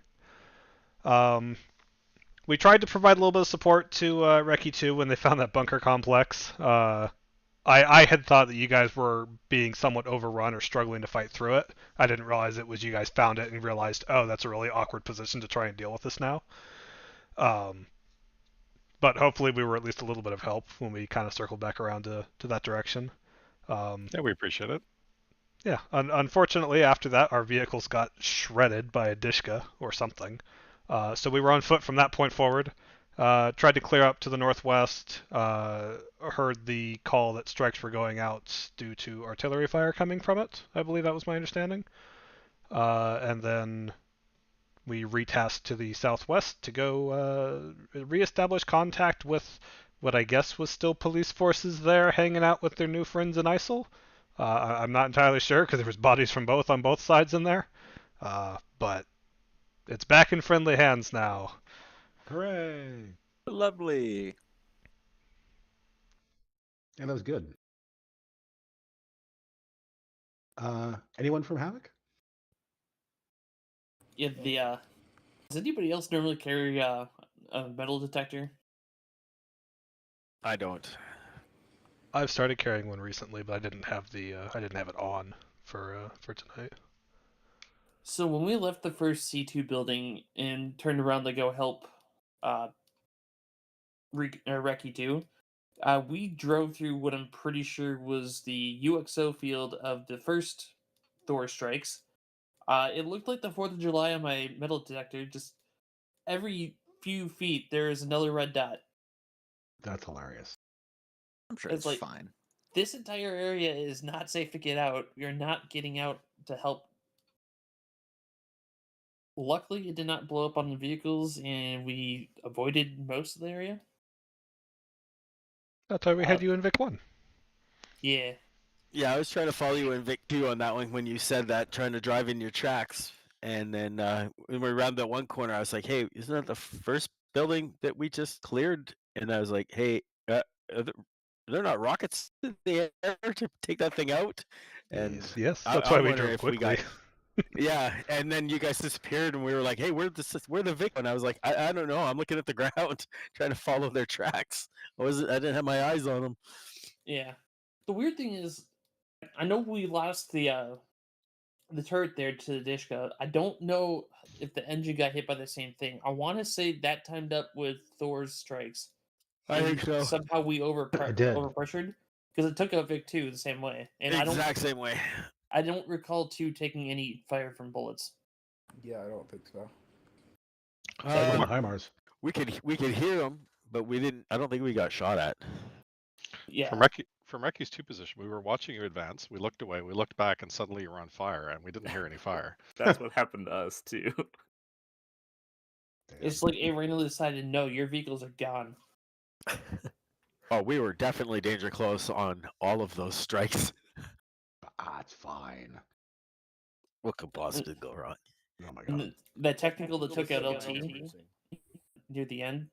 We tried to provide a little bit of support to Recce 2 when they found that bunker complex. I had thought that you guys were being somewhat overrun or struggling to fight through it. I didn't realize it was you guys found it and realized, oh, that's a really awkward position to try and deal with this now. But hopefully we were at least a little bit of help when we kind of circled back around to that direction. Yeah, we appreciate it. Yeah, unfortunately after that our vehicles got shredded by a Dishka or something. So we were on foot from that point forward. Tried to clear up to the northwest. Heard the call that strikes were going out due to artillery fire coming from it. I believe that was my understanding. And then we retasked to the southwest to go reestablish contact with what I guess was still police forces there hanging out with their new friends in ISIL. I'm not entirely sure because there was bodies from both on both sides in there. But it's back in friendly hands now. Hooray! Lovely. And that was good. Anyone from Havoc? Yeah, does anybody else normally carry a metal detector? I don't. I've started carrying one recently, but I didn't have it on for tonight. So when we left the first C2 building and turned around to go help Recce 2, we drove through what I'm pretty sure was the UXO field of the first Thor strikes. It looked like the 4th of July on my metal detector. Just every few feet there is another red dot. That's hilarious. I'm sure it's fine. This entire area is not safe to get out. We are not getting out to help. Luckily, it did not blow up on the vehicles, and we avoided most of the area. That's why we had you in Vic 1. Yeah. Yeah, I was trying to follow you in Vic 2 on that one when you said that, trying to drive in your tracks. And then when we rounded that one corner, I was like, "Hey, isn't that the first building that we just cleared?" And I was like, "Hey, are there not rockets in the air to take that thing out?" And Yes, that's why I'm we wondering drove if we got. quickly. Yeah, and then you guys disappeared, and we were like, "Hey, where the Vic?" And I was like, "I don't know. I'm looking at the ground, trying to follow their tracks. I didn't have my eyes on them." Yeah. The weird thing is, I know we lost the turret there to the Dishka. I don't know if the engine got hit by the same thing. I want to say that timed up with Thor's strikes. I think so. Somehow we It did. overpressured because it took out Vic 2 the same way. And Exact same way. I don't recall 2 taking any fire from bullets. Yeah, I don't think so. HIMARS. We could hear them, but we didn't. I don't think we got shot at. Yeah. From Recce's 2 position, we were watching you advance. We looked away. We looked back, and suddenly you were on fire, and we didn't hear any fire. That's what happened to us too. It's like Arena decided, no, your vehicles are gone. Oh, we were definitely danger close on all of those strikes. It's fine. What could possibly go wrong? Oh my And that technical that took out LT near the end,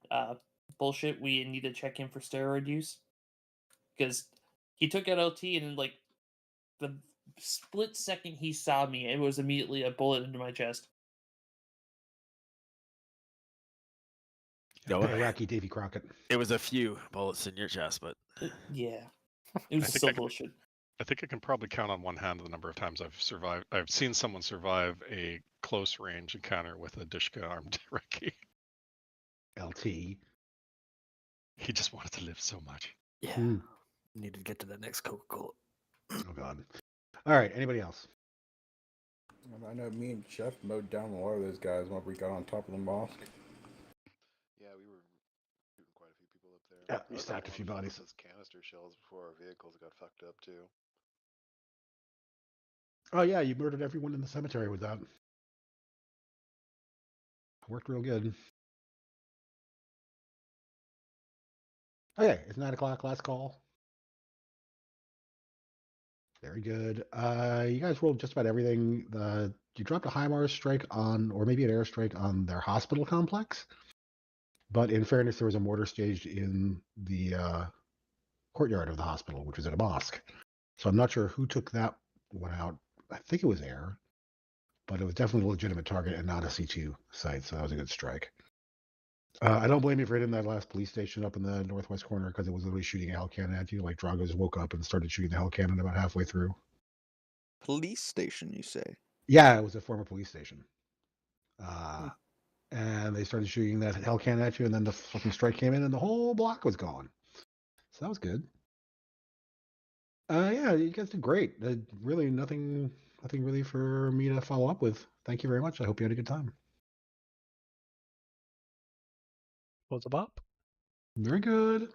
bullshit. We need to check in for steroid use because he took out LT, and like the split second he saw me, it was immediately a bullet into my chest. No, Iraqi Davy Crockett. It was a few bullets in your chest, but yeah, it was so bullshit. I think I can probably count on one hand the number of times I've survived. I've seen someone survive a close range encounter with a Dishka armed Recce. LT. He just wanted to live so much. Yeah. Need to get to that next Coca-Cola. Oh God. All right. Anybody else? I know me and Chef mowed down a lot of those guys when we got on top of the mosque. Yeah, we were shooting quite a few people up there. Yeah, we stacked a few bodies. Those canister shells before our vehicles got fucked up too. Oh yeah, you murdered everyone in the cemetery with that. Worked real good. Okay, it's 9 o'clock. Last call. Very good. You guys rolled just about everything. You dropped a HIMARS strike on, or maybe an airstrike on their hospital complex. But in fairness, there was a mortar staged in the courtyard of the hospital, which was at a mosque. So I'm not sure who took that one out. I think it was air, but it was definitely a legitimate target and not a C2 site. So that was a good strike. I don't blame you for hitting that last police station up in the northwest corner because it was literally shooting a hell cannon at you. Like Dragos woke up and started shooting the hell cannon about halfway through. Police station, you say? Yeah, it was a former police station. And they started shooting that hell cannon at you, and then the fucking strike came in, and the whole block was gone. So that was good. Yeah, you guys did great. Really, nothing really for me to follow up with. Thank you very much. I hope you had a good time. What's a bop? Very good.